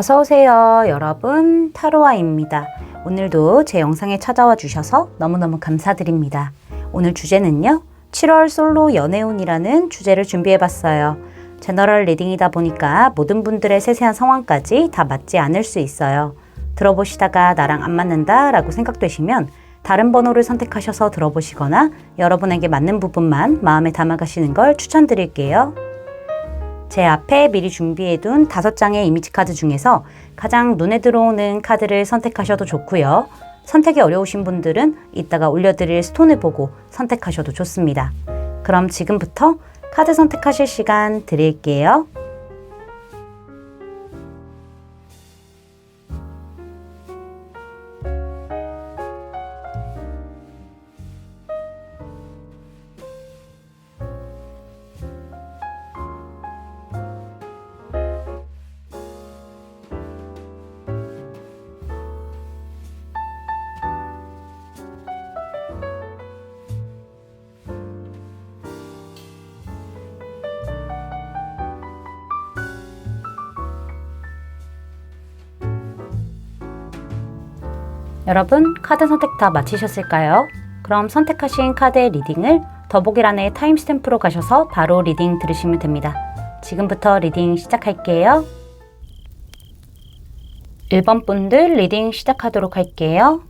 어서오세요 여러분, 타로아입니다. 오늘도 제 영상에 찾아와 주셔서 너무너무 감사드립니다. 오늘 주제는요, 7월 솔로 연애운이라는 주제를 준비해봤어요. 제너럴 리딩이다 보니까 모든 분들의 세세한 상황까지 다 맞지 않을 수 있어요. 들어보시다가 나랑 안 맞는다 라고 생각되시면 다른 번호를 선택하셔서 들어보시거나 여러분에게 맞는 부분만 마음에 담아가시는 걸 추천드릴게요. 제 앞에 미리 준비해둔 5장의 이미지 카드 중에서 가장 눈에 들어오는 카드를 선택하셔도 좋고요. 선택이 어려우신 분들은 이따가 올려드릴 스톤을 보고 선택하셔도 좋습니다. 그럼 지금부터 카드 선택하실 시간 드릴게요. 여러분, 카드 선택 다 마치셨을까요? 그럼 선택하신 카드의 리딩을 더보기란의 타임스탬프로 가셔서 바로 리딩 들으시면 됩니다. 지금부터 리딩 시작할게요. 1번 분들 리딩 시작하도록 할게요.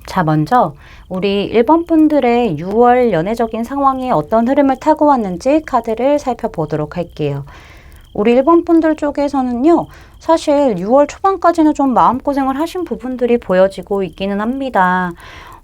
자, 먼저 우리 1번 분들의 6월 연애적인 상황이 어떤 흐름을 타고 왔는지 카드를 살펴보도록 할게요. 우리 1번 분들 쪽에서는요, 사실 6월 초반까지는 좀 마음고생을 하신 부분들이 보여지고 있기는 합니다.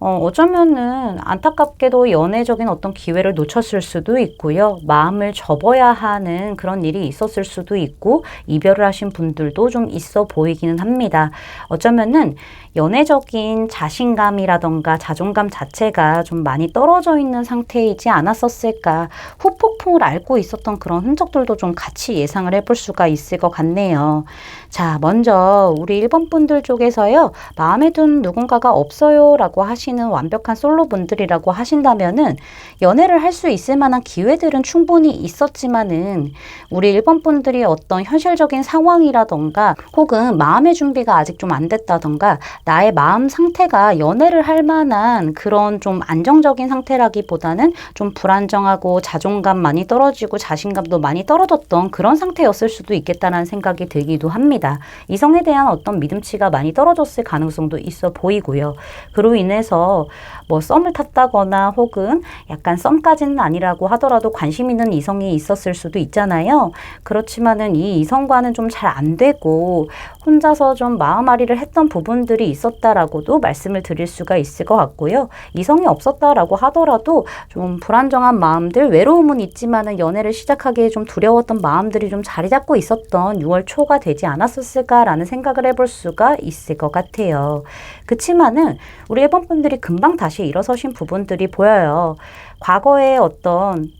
어쩌면은 안타깝게도 연애적인 어떤 기회를 놓쳤을 수도 있고요. 마음을 접어야 하는 그런 일이 있었을 수도 있고, 이별을 하신 분들도 좀 있어 보이기는 합니다. 어쩌면은 연애적인 자신감이라던가 자존감 자체가 좀 많이 떨어져 있는 상태이지 않았었을까. 후폭풍을 앓고 있었던 그런 흔적들도 좀 같이 예상을 해볼 수가 있을 것 같네요. 자, 먼저 우리 1번 분들 쪽에서요, 마음에 든 누군가가 없어요 라고 하시는 완벽한 솔로 분들이라고 하신다면은 연애를 할 수 있을 만한 기회들은 충분히 있었지만은 우리 1번 분들이 어떤 현실적인 상황이라던가 혹은 마음의 준비가 아직 좀 안 됐다던가 나의 마음 상태가 연애를 할 만한 그런 좀 안정적인 상태라기보다는 좀 불안정하고 자존감 많이 떨어지고 자신감도 많이 떨어졌던 그런 상태였을 수도 있겠다는 생각이 들기도 합니다. 이성에 대한 어떤 믿음치가 많이 떨어졌을 가능성도 있어 보이고요. 그로 인해서 뭐 썸을 탔다거나 혹은 약간 썸까지는 아니라고 하더라도 관심 있는 이성이 있었을 수도 있잖아요. 그렇지만은 이 이성과는 좀 잘 안 되고 혼자서 좀 마음앓이를 했던 부분들이 있었다라고도 말씀을 드릴 수가 있을 것 같고요. 이성이 없었다라고 하더라도 좀 불안정한 마음들, 외로움은 있지만은 연애를 시작하기에 좀 두려웠던 마음들이 좀 자리 잡고 있었던 6월 초가 되지 않았었을까라는 생각을 해볼 수가 있을 것 같아요. 그치만은 우리 1번 분들이 금방 다시 일어서신 부분들이 보여요. 과거의 어떤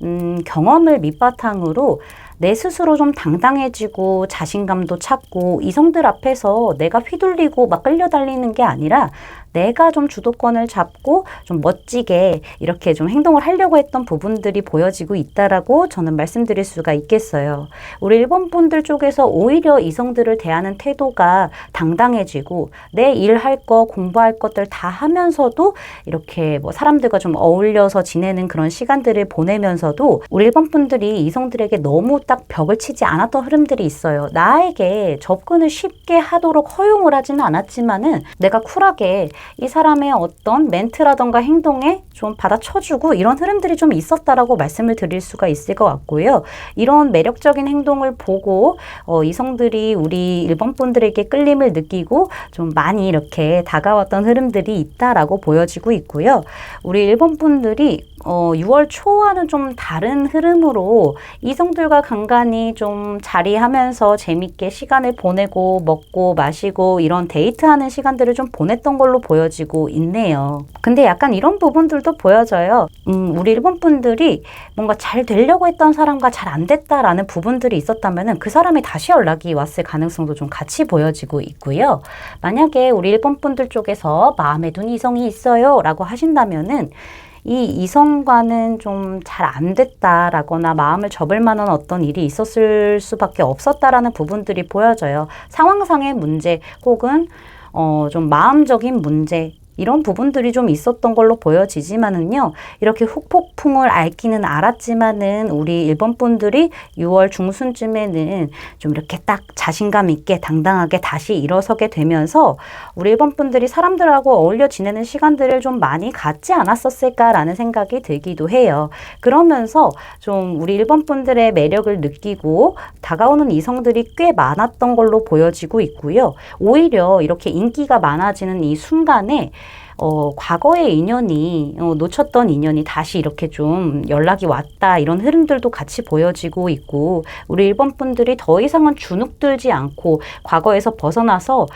경험을 밑바탕으로 내 스스로 좀 당당해지고 자신감도 찾고 이성들 앞에서 내가 휘둘리고 막 끌려달리는 게 아니라 내가 좀 주도권을 잡고 좀 멋지게 이렇게 좀 행동을 하려고 했던 부분들이 보여지고 있다라고 저는 말씀드릴 수가 있겠어요. 우리 1번 분들 쪽에서 오히려 이성들을 대하는 태도가 당당해지고 내 일할 거, 공부할 것들 다 하면서도 이렇게 뭐 사람들과 좀 어울려서 지내는 그런 시간들을 보내면서도 우리 1번 분들이 이성들에게 너무 딱 벽을 치지 않았던 흐름들이 있어요. 나에게 접근을 쉽게 하도록 허용을 하지는 않았지만은 내가 쿨하게 이 사람의 어떤 멘트라던가 행동에 좀 받아쳐주고 이런 흐름들이 좀 있었다라고 말씀을 드릴 수가 있을 것 같고요. 이런 매력적인 행동을 보고 이성들이 우리 1번 분들에게 끌림을 느끼고 좀 많이 이렇게 다가왔던 흐름들이 있다라고 보여지고 있고요. 우리 1번 분들이 6월 초와는 좀 다른 흐름으로 이성들과 간간히 좀 자리하면서 재밌게 시간을 보내고 먹고 마시고 이런 데이트하는 시간들을 좀 보냈던 걸로 보여지고 있네요. 근데 약간 이런 부분들도 보여져요. 우리 1번 분들이 뭔가 잘 되려고 했던 사람과 잘 안 됐다라는 부분들이 있었다면 그 사람이 다시 연락이 왔을 가능성도 좀 같이 보여지고 있고요. 만약에 우리 1번 분들 쪽에서 마음에 둔 이성이 있어요 라고 하신다면은 이 이성과는 좀 잘 안 됐다라거나 마음을 접을 만한 어떤 일이 있었을 수밖에 없었다라는 부분들이 보여져요. 상황상의 문제 혹은 좀 마음적인 문제 이런 부분들이 좀 있었던 걸로 보여지지만은요. 이렇게 후폭풍을 앓기는 알았지만은 우리 일본 분들이 6월 중순쯤에는 좀 이렇게 딱 자신감 있게 당당하게 다시 일어서게 되면서 우리 일본 분들이 사람들하고 어울려 지내는 시간들을 좀 많이 갖지 않았었을까라는 생각이 들기도 해요. 그러면서 좀 우리 일본 분들의 매력을 느끼고 다가오는 이성들이 꽤 많았던 걸로 보여지고 있고요. 오히려 이렇게 인기가 많아지는 이 순간에 과거의 인연이, 놓쳤던 인연이 다시 이렇게 좀 연락이 왔다, 이런 흐름들도 같이 보여지고 있고, 우리 일본 분들이 더 이상은 주눅들지 않고, 과거에서 벗어나서,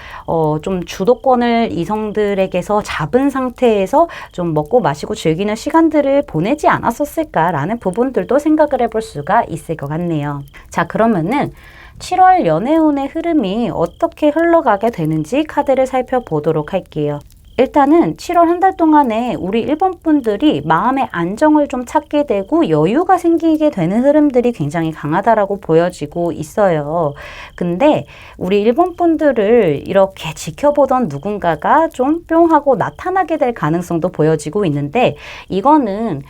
좀 주도권을 이성들에게서 잡은 상태에서 좀 먹고 마시고 즐기는 시간들을 보내지 않았었을까라는 부분들도 생각을 해볼 수가 있을 것 같네요. 자, 그러면은, 7월 연애운의 흐름이 어떻게 흘러가게 되는지 카드를 살펴보도록 할게요. 일단은 7월 한 달 동안에 우리 일본 분들이 마음의 안정을 좀 찾게 되고 여유가 생기게 되는 흐름들이 굉장히 강하다라고 보여지고 있어요. 근데 우리 일본 분들을 이렇게 지켜보던 누군가가 좀 뿅 하고 나타나게 될 가능성도 보여지고 있는데 이거는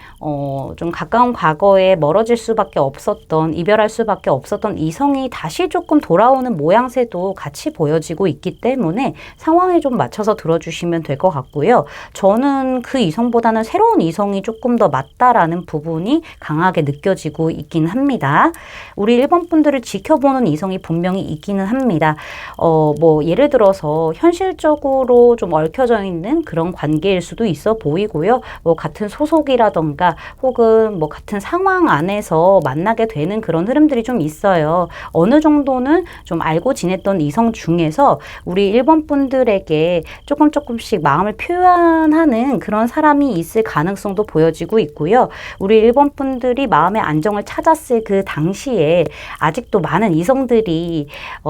좀 가까운 과거에 멀어질 수밖에 없었던 이별할 수밖에 없었던 이성이 다시 조금 돌아오는 모양새도 같이 보여지고 있기 때문에 상황에 좀 맞춰서 들어주시면 될 것 같고요. 저는 그 이성보다는 새로운 이성이 조금 더 맞다라는 부분이 강하게 느껴지고 있긴 합니다. 우리 일본 분들을 지켜보는 이성이 분명히 있기는 합니다. 뭐 예를 들어서 현실적으로 좀 얽혀져 있는 그런 관계일 수도 있어 보이고요. 뭐 같은 소속이라던가 혹은 뭐 같은 상황 안에서 만나게 되는 그런 흐름들이 좀 있어요. 어느 정도는 좀 알고 지냈던 이성 중에서 우리 일본 분들에게 조금씩 마음을 표현하는 그런 사람이 있을 가능성도 보여지고 있고요. 우리 일본 분들이 마음의 안정을 찾았을 그 당시에 아직도 많은 이성들이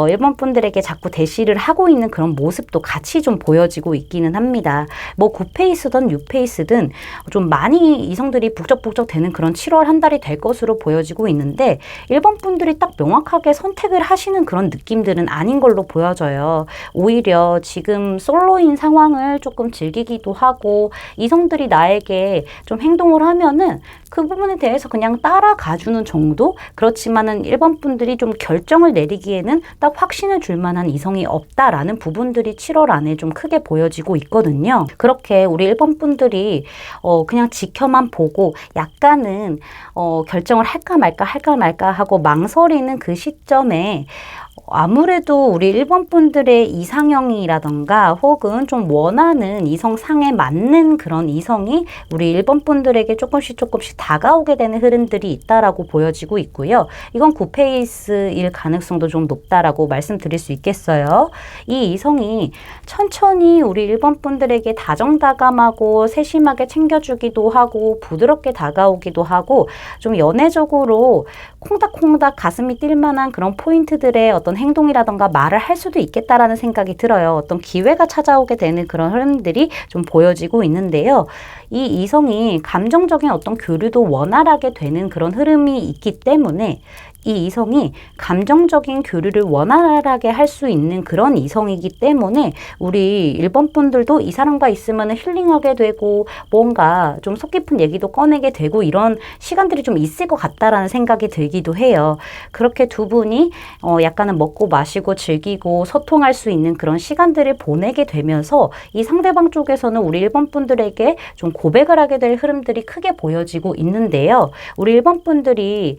일본 분들에게 자꾸 대시를 하고 있는 그런 모습도 같이 좀 보여지고 있기는 합니다. 뭐 9페이스든 6페이스든 좀 많이 이성들이 북적북적 되는 그런 7월 한 달이 될 것으로 보여지고 있는데 일본 분들이 딱 명확하게 선택을 하시는 그런 느낌들은 아닌 걸로 보여져요. 오히려 지금 솔로인 상황을 조금 즐기기도 하고 이성들이 나에게 좀 행동을 하면은 그 부분에 대해서 그냥 따라가주는 정도? 그렇지만은 일본 분들이 좀 결정을 내리기에는 딱 확신을 줄 만한 이성이 없다라는 부분들이 7월 안에 좀 크게 보여지고 있거든요. 그렇게 우리 일본 분들이 그냥 지켜만 보고 약간은 결정을 할까 말까 하고 망설이는 그 시점에 아무래도 우리 일본 분들의 이상형이라던가 혹은 좀 원하는 이성상에 맞는 그런 이성이 우리 일본 분들에게 조금씩 다가오게 되는 흐름들이 있다라고 보여지고 있고요. 이건 9페이스일 가능성도 좀 높다라고 말씀드릴 수 있겠어요. 이 이성이 천천히 우리 일본 분들에게 다정다감하고 세심하게 챙겨주기도 하고 부드럽게 다가오기도 하고 좀 연애적으로 콩닥콩닥 가슴이 뛸 만한 그런 포인트들의 어떤 행동이라던가 말을 할 수도 있겠다라는 생각이 들어요. 어떤 기회가 찾아오게 되는 그런 흐름들이 좀 보여지고 있는데요. 이 이성이 감정적인 어떤 교류도 원활하게 되는 그런 흐름이 있기 때문에 이 이성이 감정적인 교류를 원활하게 할 수 있는 그런 이성이기 때문에 우리 일본 분들도 이 사람과 있으면 힐링하게 되고 뭔가 좀 속 깊은 얘기도 꺼내게 되고 이런 시간들이 좀 있을 것 같다라는 생각이 들기도 해요. 그렇게 두 분이 약간은 먹고 마시고 즐기고 소통할 수 있는 그런 시간들을 보내게 되면서 이 상대방 쪽에서는 우리 일본 분들에게 좀 고백을 하게 될 흐름들이 크게 보여지고 있는데요. 우리 일본 분들이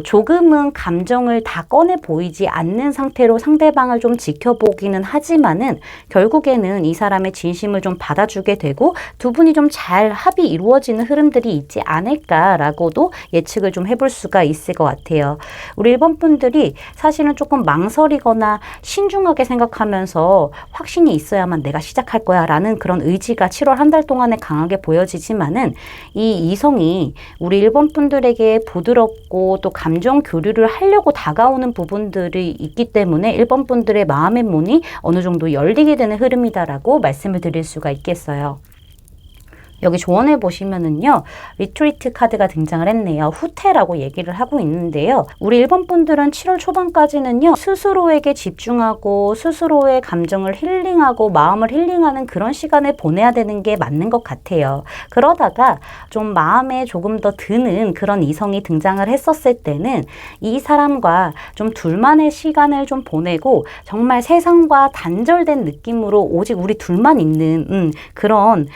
조금은 감정을 다 꺼내 보이지 않는 상태로 상대방을 좀 지켜보기는 하지만은 결국에는 이 사람의 진심을 좀 받아주게 되고 두 분이 좀 잘 합이 이루어지는 흐름들이 있지 않을까라고도 예측을 좀 해볼 수가 있을 것 같아요. 우리 일본 분들이 사실은 조금 망설이거나 신중하게 생각하면서 확신이 있어야만 내가 시작할 거야 라는 그런 의지가 7월 한 달 동안에 강하게 보여지지만은 이 이성이 우리 일본 분들에게 부드럽고 또 감정 교류를 하려고 다가오는 부분들이 있기 때문에 일본 분들의 마음의 문이 어느 정도 열리게 되는 흐름이다라고 말씀을 드릴 수가 있겠어요. 여기 조언해 보시면은요, 리트리트 카드가 등장을 했네요. 후퇴라고 얘기를 하고 있는데요. 우리 1번 분들은 7월 초반까지는요, 스스로에게 집중하고 스스로의 감정을 힐링하고 마음을 힐링하는 그런 시간을 보내야 되는 게 맞는 것 같아요. 그러다가 좀 마음에 조금 더 드는 그런 이성이 등장을 했었을 때는 이 사람과 좀 둘만의 시간을 좀 보내고 정말 세상과 단절된 느낌으로 오직 우리 둘만 있는 그런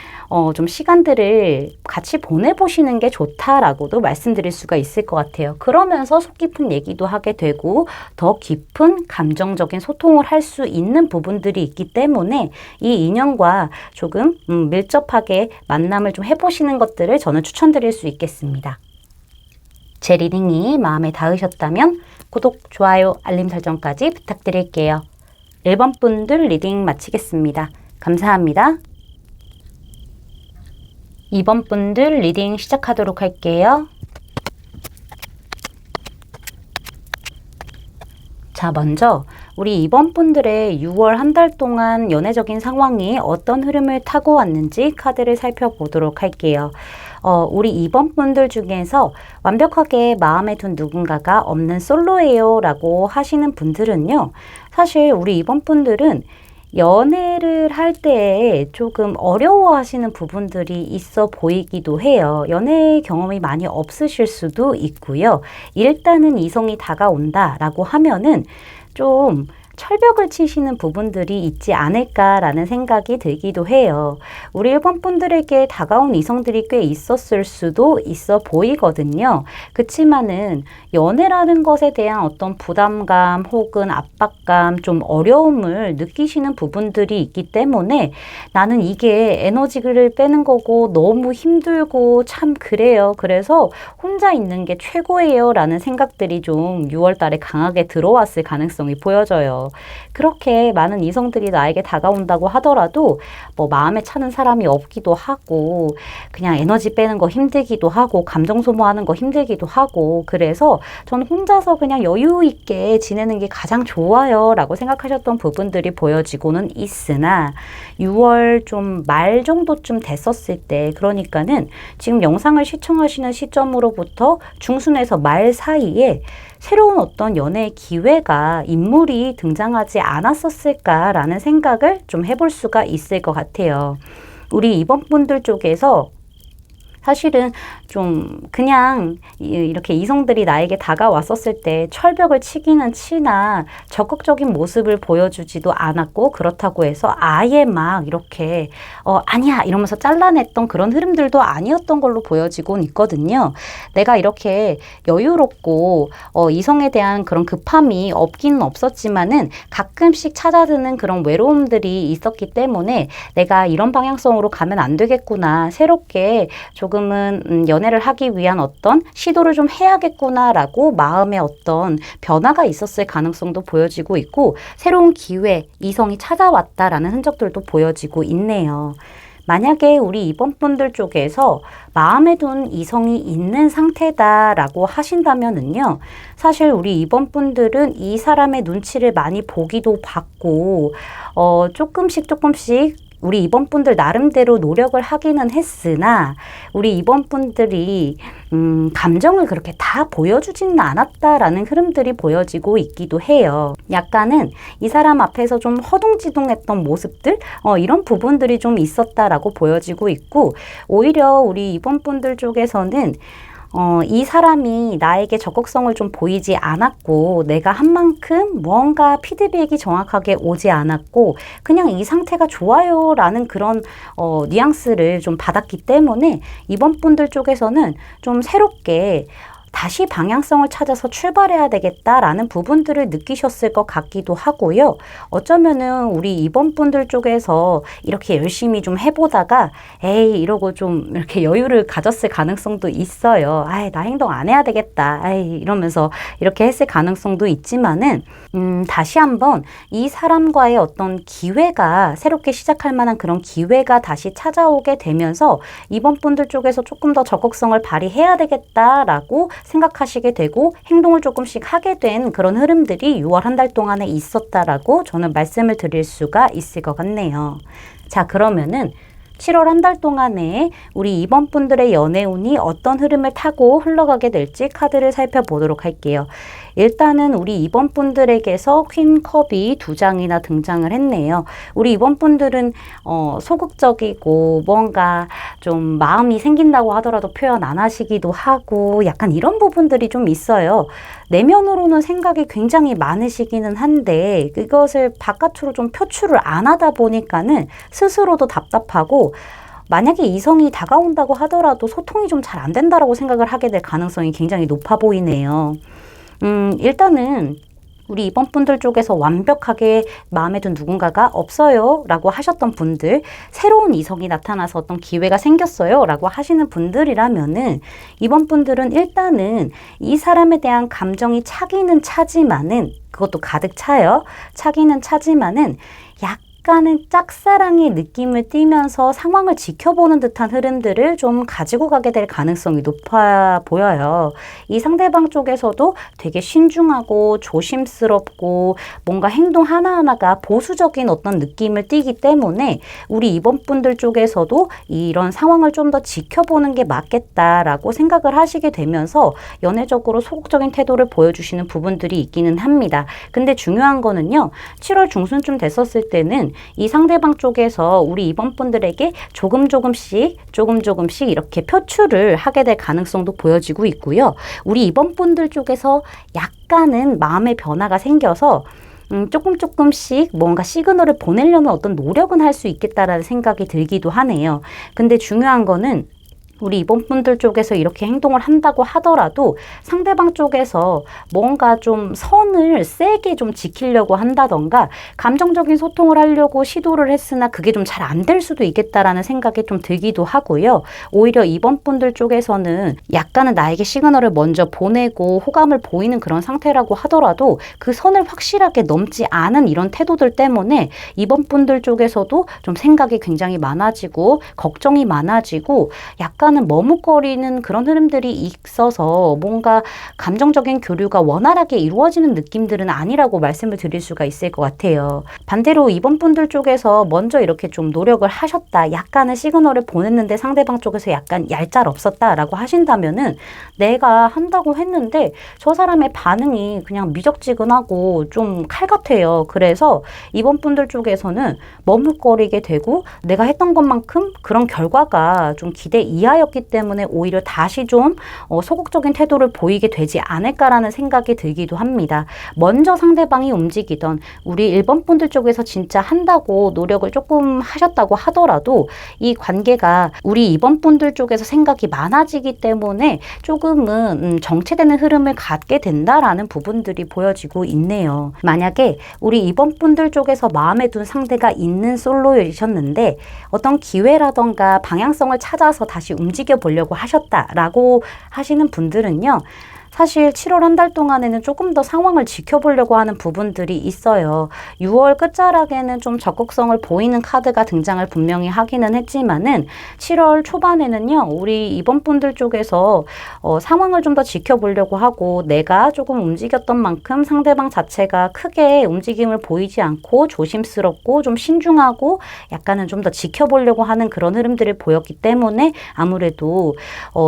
좀 시간들을 같이 보내보시는 게 좋다라고도 말씀드릴 수가 있을 것 같아요. 그러면서 속 깊은 얘기도 하게 되고 더 깊은 감정적인 소통을 할 수 있는 부분들이 있기 때문에 이 인연과 조금 밀접하게 만남을 좀 해보시는 것들을 저는 추천드릴 수 있겠습니다. 제 리딩이 마음에 닿으셨다면 구독, 좋아요, 알림 설정까지 부탁드릴게요. 1번 분들 리딩 마치겠습니다. 감사합니다. 2번 분들 리딩 시작하도록 할게요. 자, 먼저 우리 2번 분들의 6월 한 달 동안 연애적인 상황이 어떤 흐름을 타고 왔는지 카드를 살펴보도록 할게요. 우리 2번 분들 중에서 완벽하게 마음에 둔 누군가가 없는 솔로예요 라고 하시는 분들은요, 사실 우리 2번 분들은 연애를 할 때 조금 어려워하시는 부분들이 있어 보이기도 해요. 연애 경험이 많이 없으실 수도 있고요. 일단은 이성이 다가온다라고 하면은 좀 철벽을 치시는 부분들이 있지 않을까라는 생각이 들기도 해요. 우리 1번 분들에게 다가온 이성들이 꽤 있었을 수도 있어 보이거든요. 그치만은 연애라는 것에 대한 어떤 부담감 혹은 압박감, 좀 어려움을 느끼시는 부분들이 있기 때문에 나는 이게 에너지를 빼는 거고 너무 힘들고 참 그래요. 그래서 혼자 있는 게 최고예요 라는 생각들이 좀 6월 달에 강하게 들어왔을 가능성이 보여져요. 그렇게 많은 이성들이 나에게 다가온다고 하더라도 뭐 마음에 차는 사람이 없기도 하고 그냥 에너지 빼는 거 힘들기도 하고 감정 소모하는 거 힘들기도 하고 그래서 저는 혼자서 그냥 여유 있게 지내는 게 가장 좋아요 라고 생각하셨던 부분들이 보여지고는 있으나 6월 좀 말 정도쯤 됐었을 때, 그러니까는 지금 영상을 시청하시는 시점으로부터 중순에서 말 사이에 새로운 어떤 연애의 기회가, 인물이 등장하지 않았었을까라는 생각을 좀 해볼 수가 있을 것 같아요. 우리 2번 분들 쪽에서 사실은 좀 그냥 이렇게 이성들이 나에게 다가왔었을 때 철벽을 치기는 치나 적극적인 모습을 보여주지도 않았고, 그렇다고 해서 아예 막 이렇게 아니야 이러면서 잘라냈던 그런 흐름들도 아니었던 걸로 보여지곤 있거든요. 내가 이렇게 여유롭고 이성에 대한 그런 급함이 없기는 없었지만은 가끔씩 찾아드는 그런 외로움들이 있었기 때문에 내가 이런 방향성으로 가면 안 되겠구나, 새롭게 조금은 연애를 하기 위한 어떤 시도를 좀 해야겠구나라고 마음의 어떤 변화가 있었을 가능성도 보여지고 있고, 새로운 기회, 이성이 찾아왔다라는 흔적들도 보여지고 있네요. 만약에 우리 2번 분들 쪽에서 마음에 둔 이성이 있는 상태다라고 하신다면은요, 사실 우리 2번 분들은 이 사람의 눈치를 많이 보기도 받고 조금씩 우리 2번 분들 나름대로 노력을 하기는 했으나 우리 2번 분들이 감정을 그렇게 다 보여주지는 않았다라는 흐름들이 보여지고 있기도 해요. 약간은 이 사람 앞에서 좀 허둥지둥했던 모습들, 이런 부분들이 좀 있었다라고 보여지고 있고, 오히려 우리 2번 분들 쪽에서는 이 사람이 나에게 적극성을 좀 보이지 않았고, 내가 한 만큼 무언가 피드백이 정확하게 오지 않았고, 그냥 이 상태가 좋아요 라는 그런 뉘앙스를 좀 받았기 때문에 이번 분들 쪽에서는 좀 새롭게 다시 방향성을 찾아서 출발해야 되겠다라는 부분들을 느끼셨을 것 같기도 하고요. 어쩌면은 우리 2번 분들 쪽에서 이렇게 열심히 좀 해보다가 에이 이러고 좀 이렇게 여유를 가졌을 가능성도 있어요. 아이 나 행동 안 해야 되겠다. 아이 이러면서 이렇게 했을 가능성도 있지만은 다시 한번 이 사람과의 어떤 기회가, 새롭게 시작할 만한 그런 기회가 다시 찾아오게 되면서 2번 분들 쪽에서 조금 더 적극성을 발휘해야 되겠다라고 생각하시게 되고 행동을 조금씩 하게 된 그런 흐름들이 6월 한 달 동안에 있었다라고 저는 말씀을 드릴 수가 있을 것 같네요. 자, 그러면은 7월 한 달 동안에 우리 이번 분들의 연애운이 어떤 흐름을 타고 흘러가게 될지 카드를 살펴보도록 할게요. 일단은 우리 이번 분들에게서 퀸컵이 2장이나 등장을 했네요. 우리 이번 분들은 소극적이고 뭔가 좀 마음이 생긴다고 하더라도 표현 안 하시기도 하고 약간 이런 부분들이 좀 있어요. 내면으로는 생각이 굉장히 많으시기는 한데 그것을 바깥으로 좀 표출을 안 하다 보니까는 스스로도 답답하고 만약에 이성이 다가온다고 하더라도 소통이 좀 잘 안 된다라고 생각을 하게 될 가능성이 굉장히 높아 보이네요. 일단은 우리 이번 분들 쪽에서 완벽하게 마음에 든 누군가가 없어요 라고 하셨던 분들, 새로운 이성이 나타나서 어떤 기회가 생겼어요 라고 하시는 분들이라면은 이번 분들은 일단은 이 사람에 대한 감정이 차기는 차지만은, 그것도 가득 차요. 차기는 차지만은 약간은 짝사랑의 느낌을 띠면서 상황을 지켜보는 듯한 흐름들을 좀 가지고 가게 될 가능성이 높아 보여요. 이 상대방 쪽에서도 되게 신중하고 조심스럽고 뭔가 행동 하나하나가 보수적인 어떤 느낌을 띠기 때문에 우리 이번 분들 쪽에서도 이런 상황을 좀 더 지켜보는 게 맞겠다라고 생각을 하시게 되면서 연애적으로 소극적인 태도를 보여주시는 부분들이 있기는 합니다. 근데 중요한 거는요, 7월 중순쯤 됐었을 때는 이 상대방 쪽에서 우리 이번 분들에게 조금씩 이렇게 표출을 하게 될 가능성도 보여지고 있고요. 우리 이번 분들 쪽에서 약간은 마음의 변화가 생겨서 조금씩 뭔가 시그널을 보내려는 어떤 노력은 할 수 있겠다라는 생각이 들기도 하네요. 근데 중요한 거는 우리 이번 분들 쪽에서 이렇게 행동을 한다고 하더라도 상대방 쪽에서 뭔가 좀 선을 세게 좀 지키려고 한다던가 감정적인 소통을 하려고 시도를 했으나 그게 좀 잘 안 될 수도 있겠다라는 생각이 좀 들기도 하고요. 오히려 이번 분들 쪽에서는 약간은 나에게 시그널을 먼저 보내고 호감을 보이는 그런 상태라고 하더라도 그 선을 확실하게 넘지 않은 이런 태도들 때문에 이번 분들 쪽에서도 좀 생각이 굉장히 많아지고 걱정이 많아지고 약간은 머뭇거리는 그런 흐름들이 있어서 뭔가 감정적인 교류가 원활하게 이루어지는 느낌들은 아니라고 말씀을 드릴 수가 있을 것 같아요. 반대로 이번 분들 쪽에서 먼저 이렇게 좀 노력을 하셨다, 약간의 시그널을 보냈는데 상대방 쪽에서 약간 얄짤없었다라고 하신다면은 내가 한다고 했는데 저 사람의 반응이 그냥 미적지근하고 좀 칼 같아요. 그래서 이번 분들 쪽에서는 머뭇거리게 되고 내가 했던 것만큼 그런 결과가 좀 기대 이하였기 때문에 오히려 다시 좀 소극적인 태도를 보이게 되지 않을까라는 생각이 들기도 합니다. 먼저 상대방이 움직이던 우리 1번 분들 쪽에서 진짜 한다고 노력을 조금 하셨다고 하더라도 이 관계가 우리 2번 분들 쪽에서 생각이 많아지기 때문에 조금은 정체되는 흐름을 갖게 된다라는 부분들이 보여지고 있네요. 만약에 우리 2번 분들 쪽에서 마음에 둔 상대가 있는 솔로이셨는데 어떤 기회라던가 방향성을 찾아서 다시 움직여 보려고 하셨다라고 하시는 분들은요, 사실 7월 한 달 동안에는 조금 더 상황을 지켜보려고 하는 부분들이 있어요. 6월 끝자락에는 좀 적극성을 보이는 카드가 등장을 분명히 하기는 했지만은 7월 초반에는요, 우리 이번 분들 쪽에서 상황을 좀 더 지켜보려고 하고 내가 조금 움직였던 만큼 상대방 자체가 크게 움직임을 보이지 않고 조심스럽고 좀 신중하고 약간은 좀 더 지켜보려고 하는 그런 흐름들을 보였기 때문에 아무래도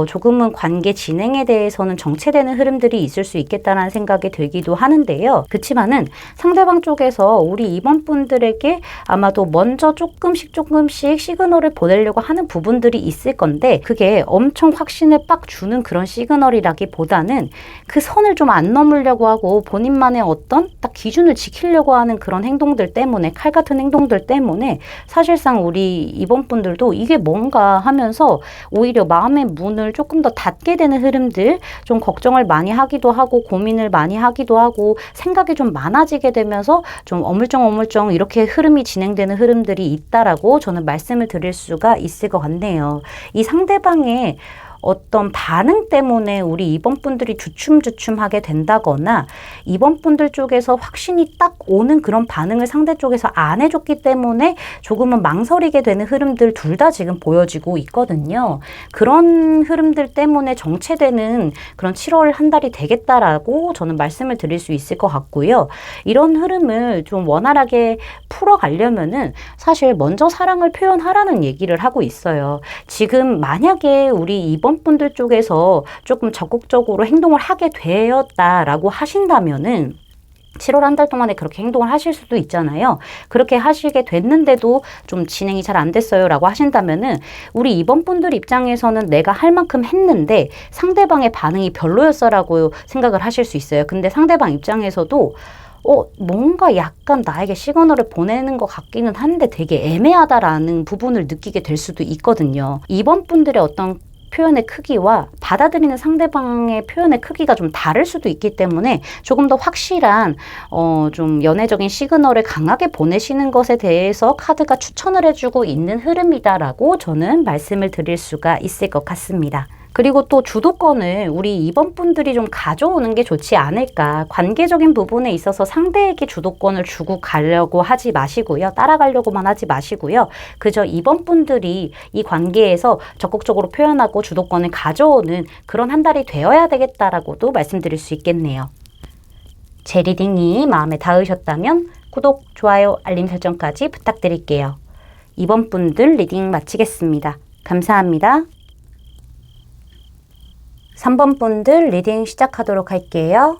조금은 관계 진행에 대해서는 정체되는 흐름들이 있을 수 있겠다는 생각이 들기도 하는데요. 그치만은 상대방 쪽에서 우리 이번 분들에게 아마도 먼저 조금씩 시그널을 보내려고 하는 부분들이 있을 건데 그게 엄청 확신을 빡 주는 그런 시그널이라기보다는 그 선을 좀 안 넘으려고 하고 본인만의 어떤 딱 기준을 지키려고 하는 그런 행동들 때문에, 칼 같은 행동들 때문에 사실상 우리 이번 분들도 이게 뭔가 하면서 오히려 마음의 문을 조금 더 닫게 되는 흐름들, 좀 걱정을 많이 하기도 하고 고민을 많이 하기도 하고 생각이 좀 많아지게 되면서 좀 어물쩡 이렇게 흐름이 진행되는 흐름들이 있다라고 저는 말씀을 드릴 수가 있을 것 같네요. 이 상대방의 어떤 반응 때문에 우리 2번 분들이 주춤주춤하게 된다거나 2번 분들 쪽에서 확신이 딱 오는 그런 반응을 상대 쪽에서 안 해줬기 때문에 조금은 망설이게 되는 흐름들 둘 다 지금 보여지고 있거든요. 그런 흐름들 때문에 정체되는 그런 7월 한 달이 되겠다라고 저는 말씀을 드릴 수 있을 것 같고요. 이런 흐름을 좀 원활하게 풀어가려면은 사실 먼저 사랑을 표현하라는 얘기를 하고 있어요. 지금 만약에 우리 2번 분들 쪽에서 조금 적극적으로 행동을 하게 되었다라고 하신다면은 7월 한 달 동안에 그렇게 행동을 하실 수도 있잖아요. 그렇게 하시게 됐는데도 좀 진행이 잘 안 됐어요 라고 하신다면은 우리 2번 분들 입장에서는 내가 할 만큼 했는데 상대방의 반응이 별로였어 라고 생각을 하실 수 있어요. 근데 상대방 입장에서도 뭔가 약간 나에게 시그널을 보내는 것 같기는 한데 되게 애매하다라는 부분을 느끼게 될 수도 있거든요. 2번 분들의 어떤 표현의 크기와 받아들이는 상대방의 표현의 크기가 좀 다를 수도 있기 때문에 조금 더 확실한 좀 연애적인 시그널을 강하게 보내시는 것에 대해서 카드가 추천을 해주고 있는 흐름이다라고 저는 말씀을 드릴 수가 있을 것 같습니다. 그리고 또 주도권을 우리 2번 분들이 좀 가져오는 게 좋지 않을까. 관계적인 부분에 있어서 상대에게 주도권을 주고 가려고 하지 마시고요. 따라가려고만 하지 마시고요. 그저 2번 분들이 이 관계에서 적극적으로 표현하고 주도권을 가져오는 그런 한 달이 되어야 되겠다라고도 말씀드릴 수 있겠네요. 제 리딩이 마음에 닿으셨다면 구독, 좋아요, 알림 설정까지 부탁드릴게요. 2번 분들 리딩 마치겠습니다. 감사합니다. 3번 분들 리딩 시작하도록 할게요.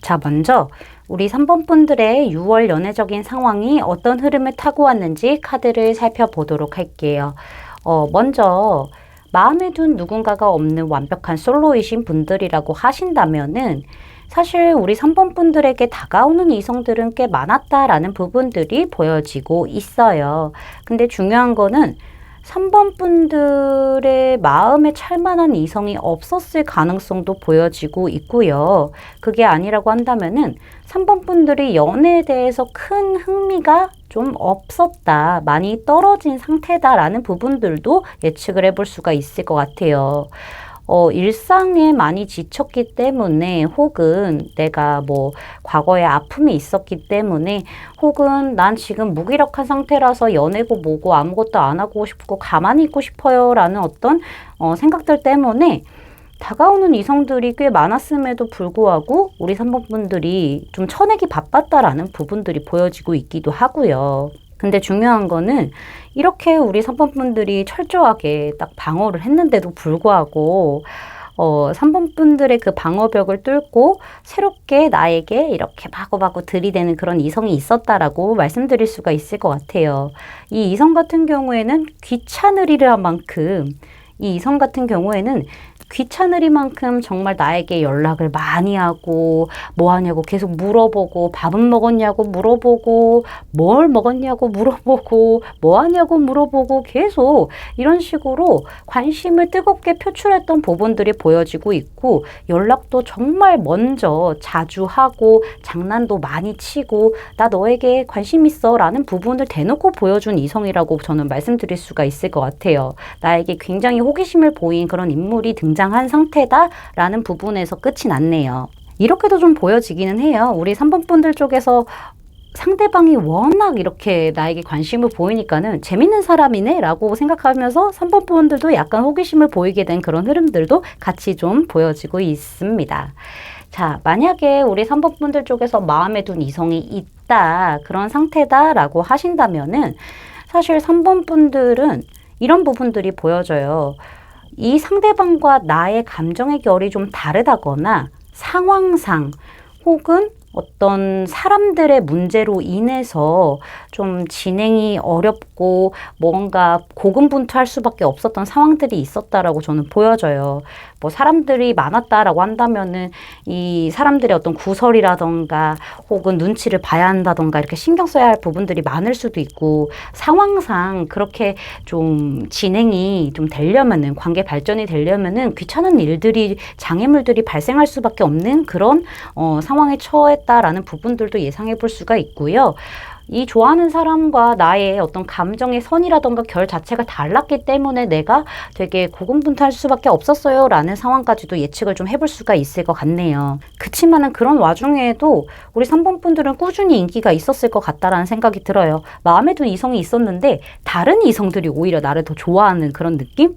자, 먼저 우리 3번 분들의 6월 연애적인 상황이 어떤 흐름을 타고 왔는지 카드를 살펴보도록 할게요. 먼저 마음에 둔 누군가가 없는 완벽한 솔로이신 분들이라고 하신다면은 사실 우리 3번 분들에게 다가오는 이성들은 꽤 많았다라는 부분들이 보여지고 있어요. 근데 중요한 거는 3번 분들의 마음에 찰만한 이성이 없었을 가능성도 보여지고 있고요. 그게 아니라고 한다면은 3번 분들이 연애에 대해서 큰 흥미가 좀 없었다, 많이 떨어진 상태다라는 부분들도 예측을 해볼 수가 있을 것 같아요. 일상에 많이 지쳤기 때문에 혹은 내가 뭐 과거에 아픔이 있었기 때문에 혹은 난 지금 무기력한 상태라서 연애고 뭐고 아무것도 안 하고 싶고 가만히 있고 싶어요 라는 어떤 생각들 때문에 다가오는 이성들이 꽤 많았음에도 불구하고 우리 3번 분들이 좀 쳐내기 바빴다라는 부분들이 보여지고 있기도 하고요. 근데 중요한 거는 이렇게 우리 3번 분들이 철저하게 딱 방어를 했는데도 불구하고 3번 분들의 그 방어벽을 뚫고 새롭게 나에게 이렇게 마구마구 들이대는 그런 이성이 있었다라고 말씀드릴 수가 있을 것 같아요. 이 이성 같은 경우에는 귀찮으리라 만큼 이 이성 같은 경우에는 귀찮으리만큼 정말 나에게 연락을 많이 하고 뭐 하냐고 계속 물어보고 밥은 먹었냐고 물어보고 뭘 먹었냐고 물어보고 뭐 하냐고 물어보고 계속 이런 식으로 관심을 뜨겁게 표출했던 부분들이 보여지고 있고 연락도 정말 먼저 자주 하고 장난도 많이 치고 나 너에게 관심 있어 라는 부분을 대놓고 보여준 이성이라고 저는 말씀드릴 수가 있을 것 같아요. 나에게 굉장히 호기심을 보인 그런 인물이 등장한 상태다라는 부분에서 끝이 났네요. 이렇게도 좀 보여지기는 해요. 우리 3번 분들 쪽에서 상대방이 워낙 이렇게 나에게 관심을 보이니까는 재밌는 사람이네 라고 생각하면서 3번 분들도 약간 호기심을 보이게 된 그런 흐름들도 같이 좀 보여지고 있습니다. 자, 만약에 우리 3번 분들 쪽에서 마음에 둔 이성이 있다, 그런 상태다 라고 하신다면은 사실 3번 분들은 이런 부분들이 보여져요. 이 상대방과 나의 감정의 결이 좀 다르다거나 상황상 혹은 어떤 사람들의 문제로 인해서 좀 진행이 어렵고 뭔가 고군분투할 수밖에 없었던 상황들이 있었다라고 저는 보여져요. 뭐 사람들이 많았다라고 한다면은 이 사람들의 어떤 구설이라던가 혹은 눈치를 봐야 한다던가 이렇게 신경 써야 할 부분들이 많을 수도 있고 상황상 그렇게 좀 진행이 좀 되려면은 관계 발전이 되려면은 귀찮은 일들이 장애물들이 발생할 수밖에 없는 그런 상황에 처했다라는 부분들도 예상해 볼 수가 있고요. 이 좋아하는 사람과 나의 어떤 감정의 선이라던가 결 자체가 달랐기 때문에 내가 되게 고군분투할 수밖에 없었어요 라는 상황까지도 예측을 좀 해볼 수가 있을 것 같네요. 그치만은 그런 와중에도 우리 3번 분들은 꾸준히 인기가 있었을 것 같다라는 생각이 들어요. 마음에 든 이성이 있었는데 다른 이성들이 오히려 나를 더 좋아하는 그런 느낌?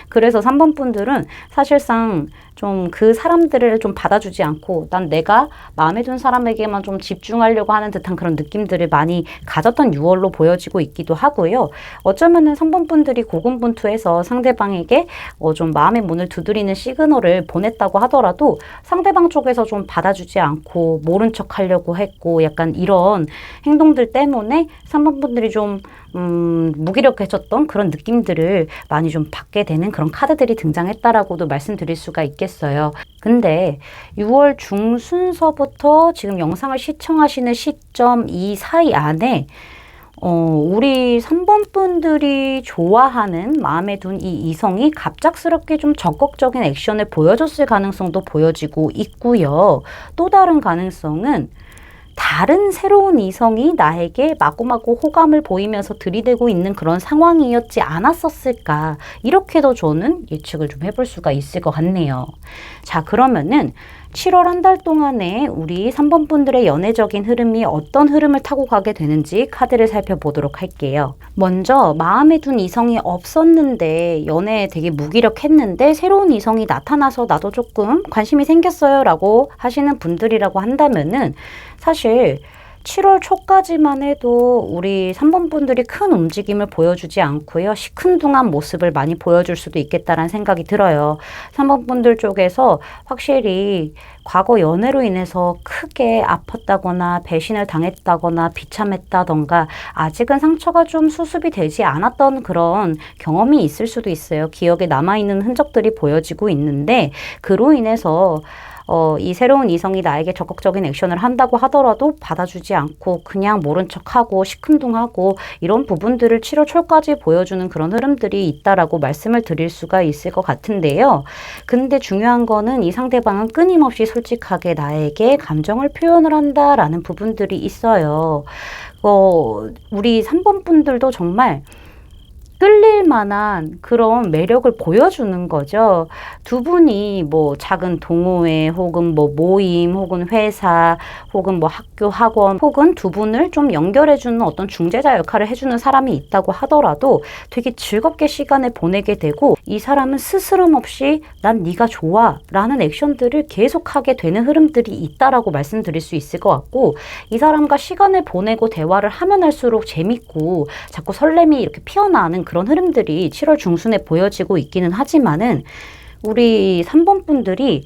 그래서 3번 분들은 사실상 좀 그 사람들을 좀 받아주지 않고 난 내가 마음에 든 사람에게만 좀 집중하려고 하는 듯한 그런 느낌들을 많이 가졌던 6월로 보여지고 있기도 하고요. 어쩌면은 3번 분들이 고군분투해서 상대방에게 좀 마음의 문을 두드리는 시그널을 보냈다고 하더라도 상대방 쪽에서 좀 받아주지 않고 모른 척 하려고 했고 약간 이런 행동들 때문에 3번 분들이 좀 무기력해졌던 그런 느낌들을 많이 좀 받게 되는 그런 카드들이 등장했다라고도 말씀드릴 수가 있겠어요. 근데 6월 중순서부터 지금 영상을 시청하시는 시점 이 사이 안에 우리 3번 분들이 좋아하는 마음에 둔 이 이성이 갑작스럽게 좀 적극적인 액션을 보여줬을 가능성도 보여지고 있고요. 또 다른 가능성은 다른 새로운 이성이 나에게 마구마구 호감을 보이면서 들이대고 있는 그런 상황이었지 않았었을까. 이렇게도 저는 예측을 좀 해볼 수가 있을 것 같네요. 자, 그러면은 7월 한 달 동안에 우리 3번 분들의 연애적인 흐름이 어떤 흐름을 타고 가게 되는지 카드를 살펴보도록 할게요. 먼저 마음에 둔 이성이 없었는데 연애에 되게 무기력했는데 새로운 이성이 나타나서 나도 조금 관심이 생겼어요 라고 하시는 분들이라고 한다면은 사실 7월 초까지만 해도 우리 3번 분들이 큰 움직임을 보여주지 않고요. 시큰둥한 모습을 많이 보여줄 수도 있겠다라는 생각이 들어요. 3번 분들 쪽에서 확실히 과거 연애로 인해서 크게 아팠다거나 배신을 당했다거나 비참했다던가 아직은 상처가 좀 수습이 되지 않았던 그런 경험이 있을 수도 있어요. 기억에 남아있는 흔적들이 보여지고 있는데 그로 인해서 이 새로운 이성이 나에게 적극적인 액션을 한다고 하더라도 받아주지 않고 그냥 모른 척하고 시큰둥하고 이런 부분들을 7월 초까지 보여주는 그런 흐름들이 있다라고 말씀을 드릴 수가 있을 것 같은데요. 근데 중요한 거는 이 상대방은 끊임없이 솔직하게 나에게 감정을 표현을 한다라는 부분들이 있어요. 우리 3번 분들도 정말 끌릴 만한 그런 매력을 보여주는 거죠. 두 분이 뭐 작은 동호회 혹은 뭐 모임 혹은 회사 혹은 뭐 학교 학원 혹은 두 분을 좀 연결해주는 어떤 중재자 역할을 해주는 사람이 있다고 하더라도 되게 즐겁게 시간을 보내게 되고 이 사람은 스스럼 없이 난 네가 좋아 라는 액션들을 계속하게 되는 흐름들이 있다라고 말씀드릴 수 있을 것 같고 이 사람과 시간을 보내고 대화를 하면 할수록 재밌고 자꾸 설렘이 이렇게 피어나는 그런 흐름들이 7월 중순에 보여지고 있기는 하지만은 우리 3번 분들이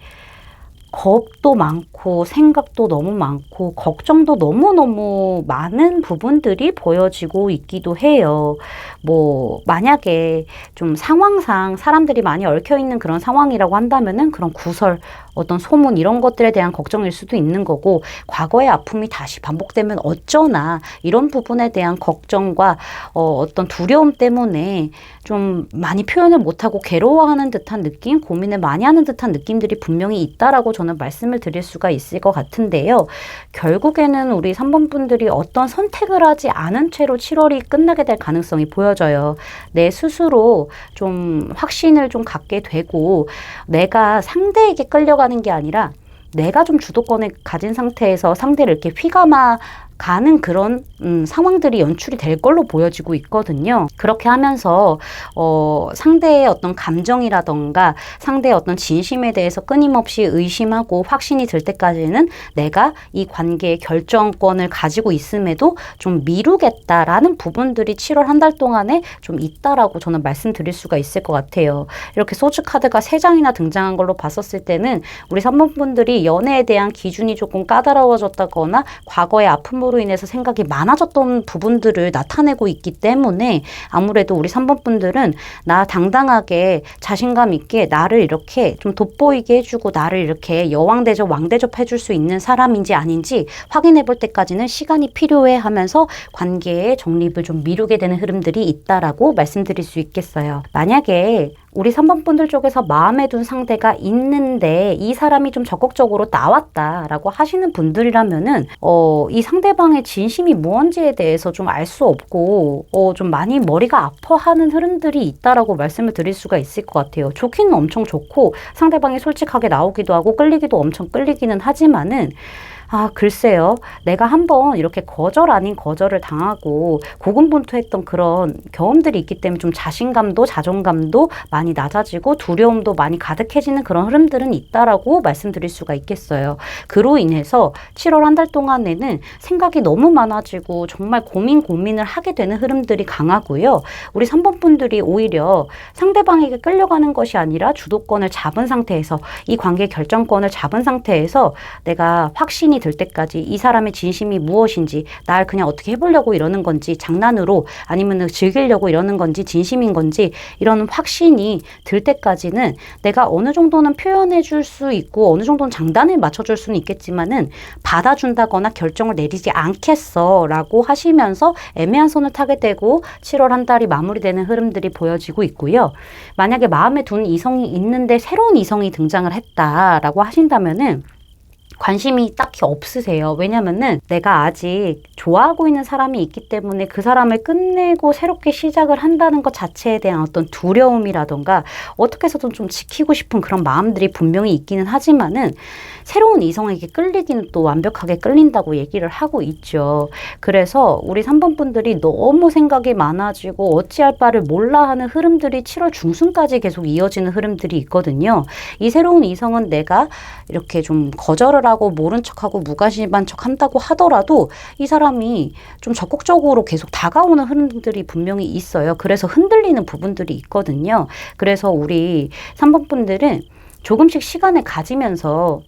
겁도 많고 생각도 너무 많고 걱정도 너무너무 많은 부분들이 보여지고 있기도 해요. 뭐 만약에 좀 상황상 사람들이 많이 얽혀있는 그런 상황이라고 한다면은 그런 구설, 어떤 소문 이런 것들에 대한 걱정일 수도 있는 거고 과거의 아픔이 다시 반복되면 어쩌나 이런 부분에 대한 걱정과 어떤 두려움 때문에 좀 많이 표현을 못하고 괴로워하는 듯한 느낌, 고민을 많이 하는 듯한 느낌들이 분명히 있다라고 저는 말씀을 드릴 수가 있을 것 같은데요. 결국에는 우리 3번 분들이 어떤 선택을 하지 않은 채로 7월이 끝나게 될 가능성이 보여져요. 내 스스로 좀 확신을 좀 갖게 되고 내가 상대에게 끌려가는 게 아니라 내가 좀 주도권을 가진 상태에서 상대를 이렇게 휘감아 가는 그런 상황들이 연출이 될 걸로 보여지고 있거든요. 그렇게 하면서 상대의 어떤 감정이라던가 상대의 어떤 진심에 대해서 끊임없이 의심하고 확신이 들 때까지는 내가 이 관계의 결정권을 가지고 있음에도 좀 미루겠다라는 부분들이 7월 한 달 동안에 좀 있다라고 저는 말씀드릴 수가 있을 것 같아요. 이렇게 소주 카드가 3장이나 등장한 걸로 봤었을 때는 우리 3번 분들이 연애에 대한 기준이 조금 까다로워졌다거나 과거의 아픔으로 인해서 생각이 많아졌던 부분들을 나타내고 있기 때문에 아무래도 우리 3번 분들은 나 당당하게 자신감 있게 나를 이렇게 좀 돋보이게 해주고 나를 이렇게 여왕대접 왕대접 해줄 수 있는 사람인지 아닌지 확인해 볼 때까지는 시간이 필요해 하면서 관계의 정립을 좀 미루게 되는 흐름들이 있다라고 말씀드릴 수 있겠어요. 만약에 우리 3번 분들 쪽에서 마음에 둔 상대가 있는데 이 사람이 좀 적극적으로 나왔다라고 하시는 분들이라면은 이 상대방의 진심이 무언지에 대해서 좀 알 수 없고 좀 많이 머리가 아파하는 흐름들이 있다라고 말씀을 드릴 수가 있을 것 같아요. 좋기는 엄청 좋고 상대방이 솔직하게 나오기도 하고 끌리기도 엄청 끌리기는 하지만은 글쎄요. 내가 한번 이렇게 거절 아닌 거절을 당하고 고군분투했던 그런 경험들이 있기 때문에 좀 자신감도 자존감도 많이 낮아지고 두려움도 많이 가득해지는 그런 흐름들은 있다라고 말씀드릴 수가 있겠어요. 그로 인해서 7월 한 달 동안에는 생각이 너무 많아지고 정말 고민을 하게 되는 흐름들이 강하고요. 우리 3번 분들이 오히려 상대방에게 끌려가는 것이 아니라 주도권을 잡은 상태에서 이 관계 결정권을 잡은 상태에서 내가 확신이 들 때까지 이 사람의 진심이 무엇인지 날 그냥 어떻게 해보려고 이러는 건지 장난으로 아니면 즐기려고 이러는 건지 진심인 건지 이런 확신이 들 때까지는 내가 어느 정도는 표현해 줄 수 있고 어느 정도는 장단을 맞춰줄 수는 있겠지만은 받아준다거나 결정을 내리지 않겠어 라고 하시면서 애매한 선을 타게 되고 7월 한 달이 마무리되는 흐름들이 보여지고 있고요. 만약에 마음에 둔 이성이 있는데 새로운 이성이 등장을 했다라고 하신다면은 관심이 딱히 없으세요. 왜냐면은 내가 아직 좋아하고 있는 사람이 있기 때문에 그 사람을 끝내고 새롭게 시작을 한다는 것 자체에 대한 어떤 두려움이라던가 어떻게 해서든 좀 지키고 싶은 그런 마음들이 분명히 있기는 하지만은 새로운 이성에게 끌리기는 또 완벽하게 끌린다고 얘기를 하고 있죠. 그래서 우리 3번 분들이 너무 생각이 많아지고 어찌할 바를 몰라 하는 흐름들이 7월 중순까지 계속 이어지는 흐름들이 있거든요. 이 새로운 이성은 내가 이렇게 좀 거절을 하고 모른 척하고 무관심한 척 한다고 하더라도 이 사람이 좀 적극적으로 계속 다가오는 흐름들이 분명히 있어요. 그래서 흔들리는 부분들이 있거든요. 그래서 우리 3번 분들은 조금씩 시간을 가지면서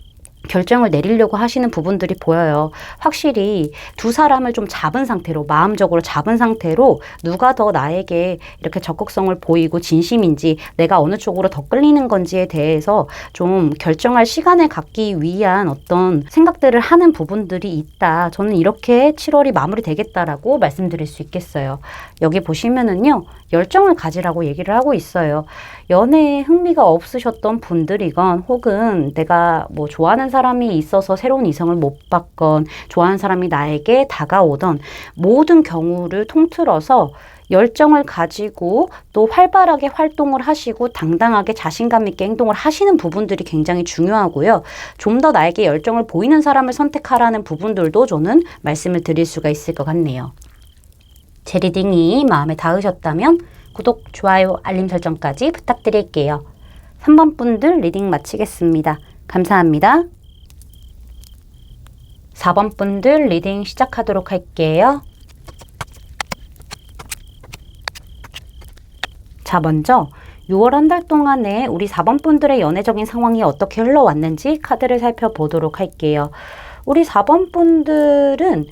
결정을 내리려고 하시는 부분들이 보여요. 확실히 두 사람을 좀 잡은 상태로 마음적으로 잡은 상태로 누가 더 나에게 이렇게 적극성을 보이고 진심인지 내가 어느 쪽으로 더 끌리는 건지에 대해서 좀 결정할 시간을 갖기 위한 어떤 생각들을 하는 부분들이 있다. 저는 이렇게 7월이 마무리되겠다라고 말씀드릴 수 있겠어요. 여기 보시면은요. 열정을 가지라고 얘기를 하고 있어요. 연애에 흥미가 없으셨던 분들이건 혹은 내가 뭐 좋아하는 사람이 있어서 새로운 이성을 못 봤건 좋아하는 사람이 나에게 다가오던 모든 경우를 통틀어서 열정을 가지고 또 활발하게 활동을 하시고 당당하게 자신감 있게 행동을 하시는 부분들이 굉장히 중요하고요. 좀 더 나에게 열정을 보이는 사람을 선택하라는 부분들도 저는 말씀을 드릴 수가 있을 것 같네요. 제 리딩이 마음에 닿으셨다면 구독, 좋아요, 알림 설정까지 부탁드릴게요. 3번 분들 리딩 마치겠습니다. 감사합니다. 4번 분들 리딩 시작하도록 할게요. 자, 먼저 6월 한 달 동안에 우리 4번 분들의 연애적인 상황이 어떻게 흘러왔는지 카드를 살펴보도록 할게요. 우리 4번 분들은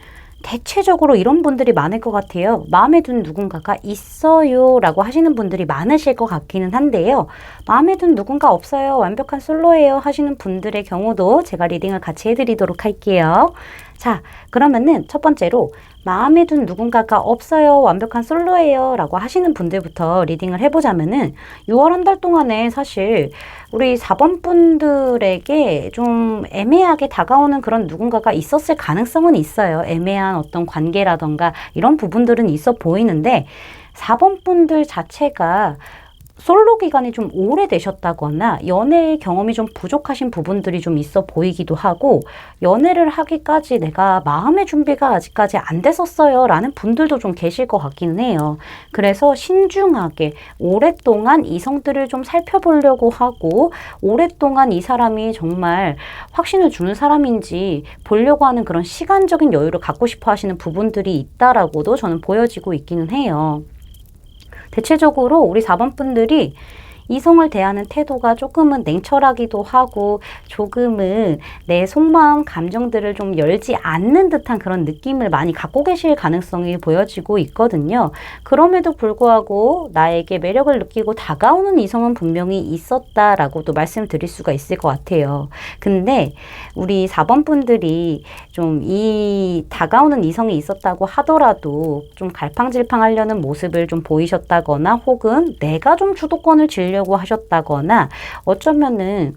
대체적으로 이런 분들이 많을 것 같아요. 마음에 든 누군가가 있어요 라고 하시는 분들이 많으실 것 같기는 한데요. 마음에 든 누군가 없어요. 완벽한 솔로예요 하시는 분들의 경우도 제가 리딩을 같이 해드리도록 할게요. 자, 그러면은 첫 번째로 마음에 든 누군가가 없어요. 완벽한 솔로예요 라고 하시는 분들부터 리딩을 해보자면은 6월 한 달 동안에 사실 우리 4번 분들에게 좀 애매하게 다가오는 그런 누군가가 있었을 가능성은 있어요. 애매한 어떤 관계라던가 이런 부분들은 있어 보이는데 4번 분들 자체가 솔로 기간이 좀 오래되셨다거나 연애 경험이 좀 부족하신 부분들이 좀 있어 보이기도 하고 연애를 하기까지 내가 마음의 준비가 아직까지 안 됐었어요 라는 분들도 좀 계실 것 같기는 해요. 그래서 신중하게 오랫동안 이성들을 좀 살펴보려고 하고 오랫동안 이 사람이 정말 확신을 주는 사람인지 보려고 하는 그런 시간적인 여유를 갖고 싶어 하시는 부분들이 있다라고도 저는 보여지고 있기는 해요. 대체적으로 우리 4번 분들이 이성을 대하는 태도가 조금은 냉철하기도 하고 조금은 내 속마음 감정들을 좀 열지 않는 듯한 그런 느낌을 많이 갖고 계실 가능성이 보여지고 있거든요. 그럼에도 불구하고 나에게 매력을 느끼고 다가오는 이성은 분명히 있었다라고도 말씀드릴 수가 있을 것 같아요. 근데 우리 4번 분들이 좀 이 다가오는 이성이 있었다고 하더라도 좀 갈팡질팡하려는 모습을 좀 보이셨다거나 혹은 내가 좀 주도권을 쥐려고 만나려고 하셨다거나 어쩌면은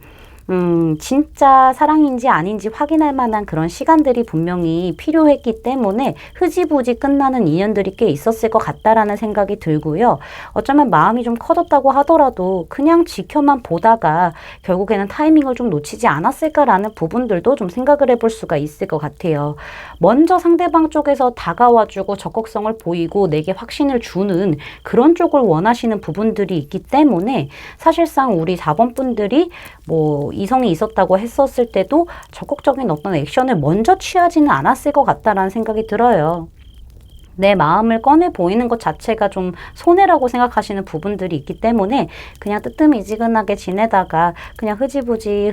진짜 사랑인지 아닌지 확인할 만한 그런 시간들이 분명히 필요했기 때문에 흐지부지 끝나는 인연들이 꽤 있었을 것 같다라는 생각이 들고요. 어쩌면 마음이 좀 커졌다고 하더라도 그냥 지켜만 보다가 결국에는 타이밍을 좀 놓치지 않았을까라는 부분들도 좀 생각을 해볼 수가 있을 것 같아요. 먼저 상대방 쪽에서 다가와주고 적극성을 보이고 내게 확신을 주는 그런 쪽을 원하시는 부분들이 있기 때문에 사실상 우리 4번 분들이 뭐 이성이 있었다고 했었을 때도 적극적인 어떤 액션을 먼저 취하지는 않았을 것 같다라는 생각이 들어요. 내 마음을 꺼내 보이는 것 자체가 좀 손해라고 생각하시는 부분들이 있기 때문에 그냥 뜨뜻미지근하게 지내다가 그냥 흐지부지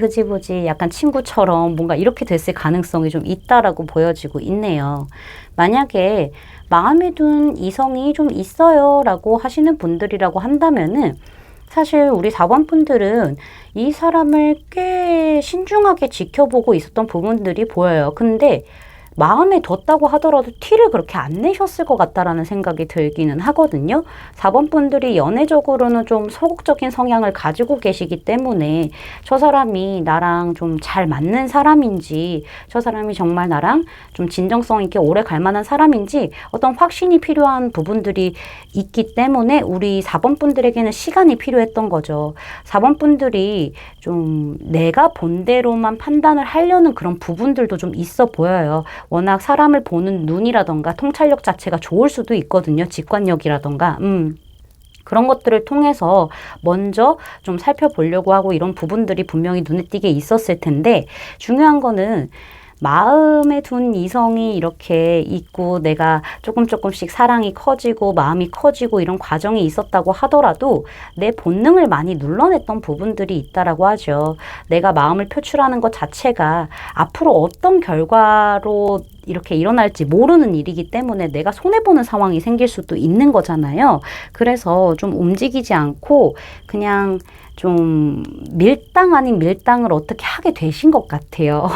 약간 친구처럼 뭔가 이렇게 됐을 가능성이 좀 있다라고 보여지고 있네요. 만약에 마음에 둔 이성이 좀 있어요 라고 하시는 분들이라고 한다면은 사실 우리 4번 분들은 이 사람을 꽤 신중하게 지켜보고 있었던 부분들이 보여요. 근데 마음에 뒀다고 하더라도 티를 그렇게 안 내셨을 것 같다라는 생각이 들기는 하거든요. 4번 분들이 연애적으로는 좀 소극적인 성향을 가지고 계시기 때문에 저 사람이 나랑 좀 잘 맞는 사람인지 저 사람이 정말 나랑 좀 진정성 있게 오래 갈 만한 사람인지 어떤 확신이 필요한 부분들이 있기 때문에 우리 4번 분들에게는 시간이 필요했던 거죠. 4번 분들이 좀 내가 본대로만 판단을 하려는 그런 부분들도 좀 있어 보여요. 워낙 사람을 보는 눈이라던가 통찰력 자체가 좋을 수도 있거든요. 직관력이라던가. 그런 것들을 통해서 먼저 좀 살펴보려고 하고 이런 부분들이 분명히 눈에 띄게 있었을 텐데 중요한 거는 마음에 둔 이성이 이렇게 있고 내가 조금씩 사랑이 커지고 마음이 커지고 이런 과정이 있었다고 하더라도 내 본능을 많이 눌러냈던 부분들이 있다라고 하죠. 내가 마음을 표출하는 것 자체가 앞으로 어떤 결과로 이렇게 일어날지 모르는 일이기 때문에 내가 손해보는 상황이 생길 수도 있는 거잖아요. 그래서 좀 움직이지 않고 그냥 좀 밀당 아닌 밀당을 어떻게 하게 되신 것 같아요.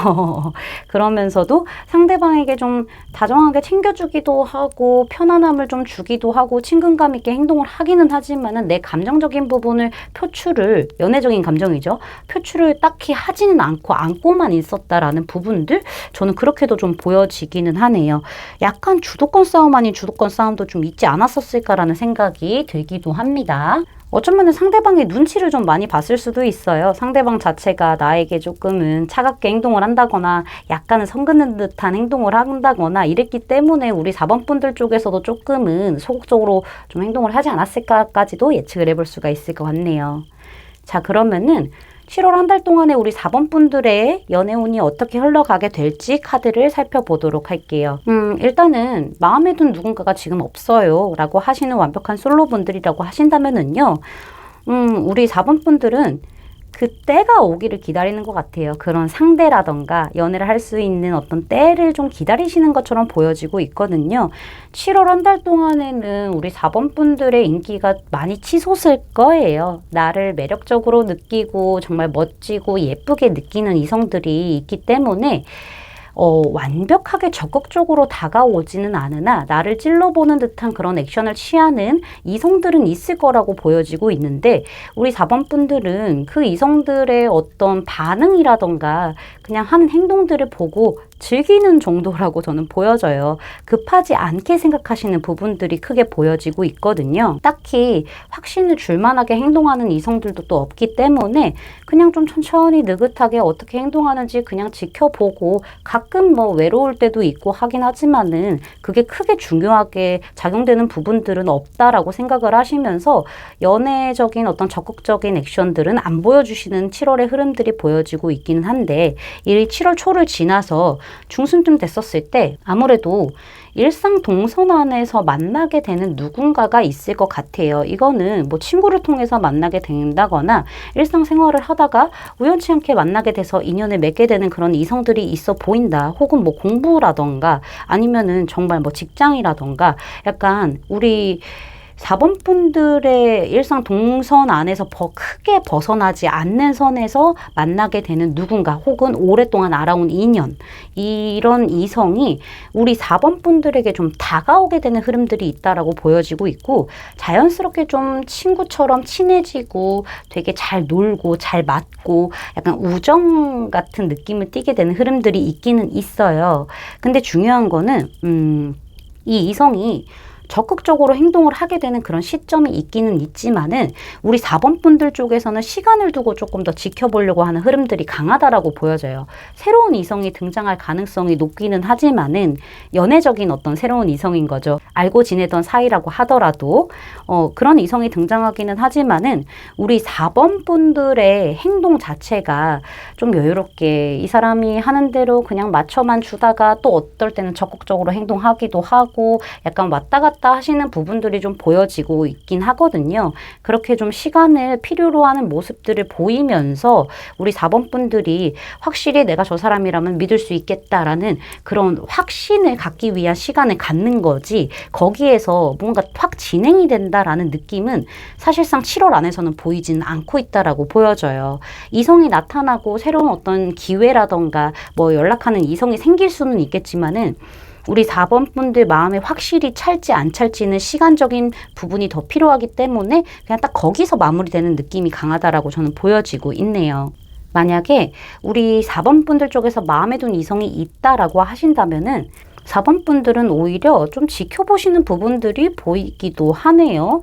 그러면서도 상대방에게 좀 다정하게 챙겨주기도 하고 편안함을 좀 주기도 하고 친근감 있게 행동을 하기는 하지만은 내 감정적인 부분을 표출을 연애적인 감정이죠. 표출을 딱히 하지는 않고 안고만 있었다라는 부분들 저는 그렇게도 좀 보여지기는 하네요. 약간 주도권 싸움 아닌 주도권 싸움도 좀 있지 않았었을까라는 생각이 들기도 합니다. 어쩌면 상대방의 눈치를 좀 많이 봤을 수도 있어요. 상대방 자체가 나에게 조금은 차갑게 행동을 한다거나 약간은 성긋는 듯한 행동을 한다거나 이랬기 때문에 우리 4번 분들 쪽에서도 조금은 소극적으로 좀 행동을 하지 않았을까까지도 예측을 해볼 수가 있을 것 같네요. 자, 그러면은 7월 한 달 동안에 우리 4번 분들의 연애운이 어떻게 흘러가게 될지 카드를 살펴보도록 할게요. 일단은 마음에 든 누군가가 지금 없어요 라고 하시는 완벽한 솔로 분들이라고 하신다면은요. 우리 4번 분들은 그 때가 오기를 기다리는 것 같아요. 그런 상대라던가 연애를 할 수 있는 어떤 때를 좀 기다리시는 것처럼 보여지고 있거든요. 7월 한 달 동안에는 우리 4번 분들의 인기가 많이 치솟을 거예요. 나를 매력적으로 느끼고 정말 멋지고 예쁘게 느끼는 이성들이 있기 때문에 완벽하게 적극적으로 다가오지는 않으나 나를 찔러보는 듯한 그런 액션을 취하는 이성들은 있을 거라고 보여지고 있는데 우리 4번 분들은 그 이성들의 어떤 반응이라던가 그냥 하는 행동들을 보고 즐기는 정도라고 저는 보여져요. 급하지 않게 생각하시는 부분들이 크게 보여지고 있거든요. 딱히 확신을 줄 만하게 행동하는 이성들도 또 없기 때문에 그냥 좀 천천히 느긋하게 어떻게 행동하는지 그냥 지켜보고 가끔 뭐 외로울 때도 있고 하긴 하지만은 그게 크게 중요하게 작용되는 부분들은 없다라고 생각을 하시면서 연애적인 어떤 적극적인 액션들은 안 보여주시는 7월의 흐름들이 보여지고 있기는 한데 이 7월 초를 지나서 중순쯤 됐었을 때 아무래도 일상 동선 안에서 만나게 되는 누군가가 있을 것 같아요. 이거는 뭐 친구를 통해서 만나게 된다거나 일상생활을 하다가 우연치 않게 만나게 돼서 인연을 맺게 되는 그런 이성들이 있어 보인다. 혹은 뭐 공부라던가 아니면은 정말 뭐 직장이라던가 약간 우리 4번 분들의 일상 동선 안에서 크게 벗어나지 않는 선에서 만나게 되는 누군가 혹은 오랫동안 알아온 인연, 이런 이성이 우리 4번 분들에게 좀 다가오게 되는 흐름들이 있다라고 보여지고 있고, 자연스럽게 좀 친구처럼 친해지고 되게 잘 놀고 잘 맞고 약간 우정 같은 느낌을 띠게 되는 흐름들이 있기는 있어요. 근데 중요한 거는 이 이성이 적극적으로 행동을 하게 되는 그런 시점이 있기는 있지만은 우리 4번 분들 쪽에서는 시간을 두고 조금 더 지켜보려고 하는 흐름들이 강하다라고 보여져요. 새로운 이성이 등장할 가능성이 높기는 하지만은 연애적인 어떤 새로운 이성인 거죠. 알고 지내던 사이라고 하더라도 그런 이성이 등장하기는 하지만은 우리 4번 분들의 행동 자체가 좀 여유롭게 이 사람이 하는 대로 그냥 맞춰만 주다가 또 어떨 때는 적극적으로 행동하기도 하고 약간 왔다 갔다 하시는 부분들이 좀 보여지고 있긴 하거든요. 그렇게 좀 시간을 필요로 하는 모습들을 보이면서 우리 4번 분들이 확실히 내가 저 사람이라면 믿을 수 있겠다라는 그런 확신을 갖기 위한 시간을 갖는 거지, 거기에서 뭔가 확 진행이 된다라는 느낌은 사실상 7월 안에서는 보이지는 않고 있다라고 보여져요. 이성이 나타나고 새로운 어떤 기회라던가 뭐 연락하는 이성이 생길 수는 있겠지만은 우리 4번 분들 마음에 확실히 찰지 안 찰지는 시간적인 부분이 더 필요하기 때문에 그냥 딱 거기서 마무리되는 느낌이 강하다라고 저는 보여지고 있네요. 만약에 우리 4번 분들 쪽에서 마음에 든 이성이 있다라고 하신다면은 4번 분들은 오히려 좀 지켜보시는 부분들이 보이기도 하네요.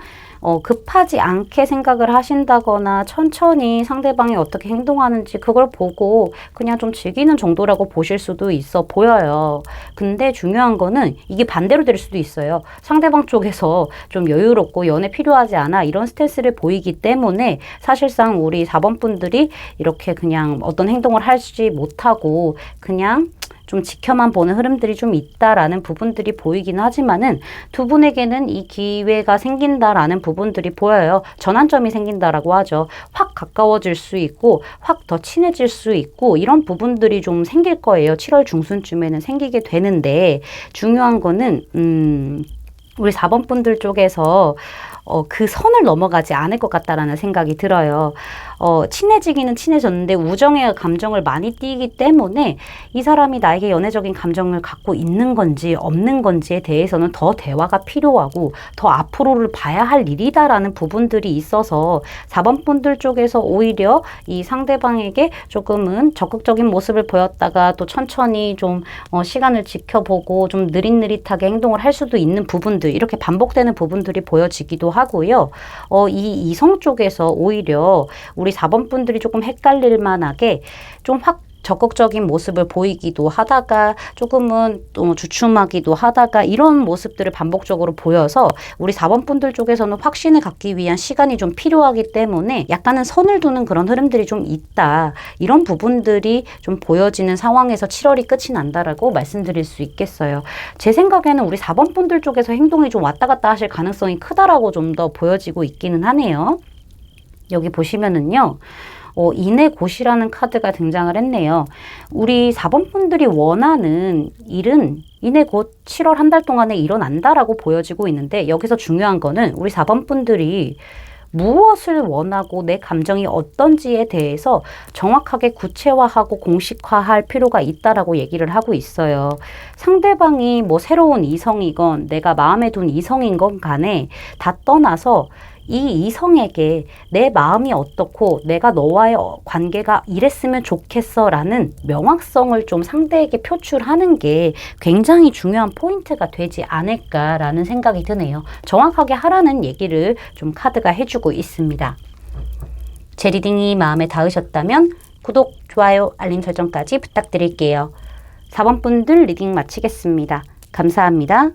급하지 않게 생각을 하신다거나 천천히 상대방이 어떻게 행동하는지 그걸 보고 그냥 좀 즐기는 정도라고 보실 수도 있어 보여요. 근데 중요한 거는 이게 반대로 될 수도 있어요. 상대방 쪽에서 좀 여유롭고 연애 필요하지 않아 이런 스탠스를 보이기 때문에 사실상 우리 4번 분들이 이렇게 그냥 어떤 행동을 하지 못하고 그냥 좀 지켜만 보는 흐름들이 좀 있다라는 부분들이 보이긴 하지만은 두 분에게는 이 기회가 생긴다라는 부분들이 보여요. 전환점이 생긴다라고 하죠. 확 가까워질 수 있고 확 더 친해질 수 있고 이런 부분들이 좀 생길 거예요. 7월 중순쯤에는 생기게 되는데 중요한 거는 우리 4번 분들 쪽에서 그 선을 넘어가지 않을 것 같다라는 생각이 들어요. 친해지기는 친해졌는데 우정의 감정을 많이 띠기 때문에 이 사람이 나에게 연애적인 감정을 갖고 있는 건지 없는 건지에 대해서는 더 대화가 필요하고 더 앞으로를 봐야 할 일이다라는 부분들이 있어서 4번 분들 쪽에서 오히려 이 상대방에게 조금은 적극적인 모습을 보였다가 또 천천히 좀 시간을 지켜보고 좀 느릿느릿하게 행동을 할 수도 있는 부분들, 이렇게 반복되는 부분들이 보여지기도 하고요. 이 이성 쪽에서 오히려 우리 4번 분들이 조금 헷갈릴 만하게 좀 확 적극적인 모습을 보이기도 하다가 조금은 또 주춤하기도 하다가 이런 모습들을 반복적으로 보여서 우리 4번 분들 쪽에서는 확신을 갖기 위한 시간이 좀 필요하기 때문에 약간은 선을 두는 그런 흐름들이 좀 있다. 이런 부분들이 좀 보여지는 상황에서 7월이 끝이 난다라고 말씀드릴 수 있겠어요. 제 생각에는 우리 4번 분들 쪽에서 행동이 좀 왔다 갔다 하실 가능성이 크다라고 좀 더 보여지고 있기는 하네요. 여기 보시면은요. 인의 곧이라는 카드가 등장을 했네요. 우리 4번 분들이 원하는 일은 이내 곧 7월 한 달 동안에 일어난다라고 보여지고 있는데 여기서 중요한 거는 우리 4번 분들이 무엇을 원하고 내 감정이 어떤지에 대해서 정확하게 구체화하고 공식화할 필요가 있다라고 얘기를 하고 있어요. 상대방이 뭐 새로운 이성이건 내가 마음에 둔 이성인 건 간에 다 떠나서 이 이성에게 내 마음이 어떻고 내가 너와의 관계가 이랬으면 좋겠어 라는 명확성을 좀 상대에게 표출하는 게 굉장히 중요한 포인트가 되지 않을까라는 생각이 드네요. 정확하게 하라는 얘기를 좀 카드가 해주고 있습니다. 제 리딩이 마음에 닿으셨다면 구독, 좋아요, 알림 설정까지 부탁드릴게요. 4번 분들 리딩 마치겠습니다. 감사합니다.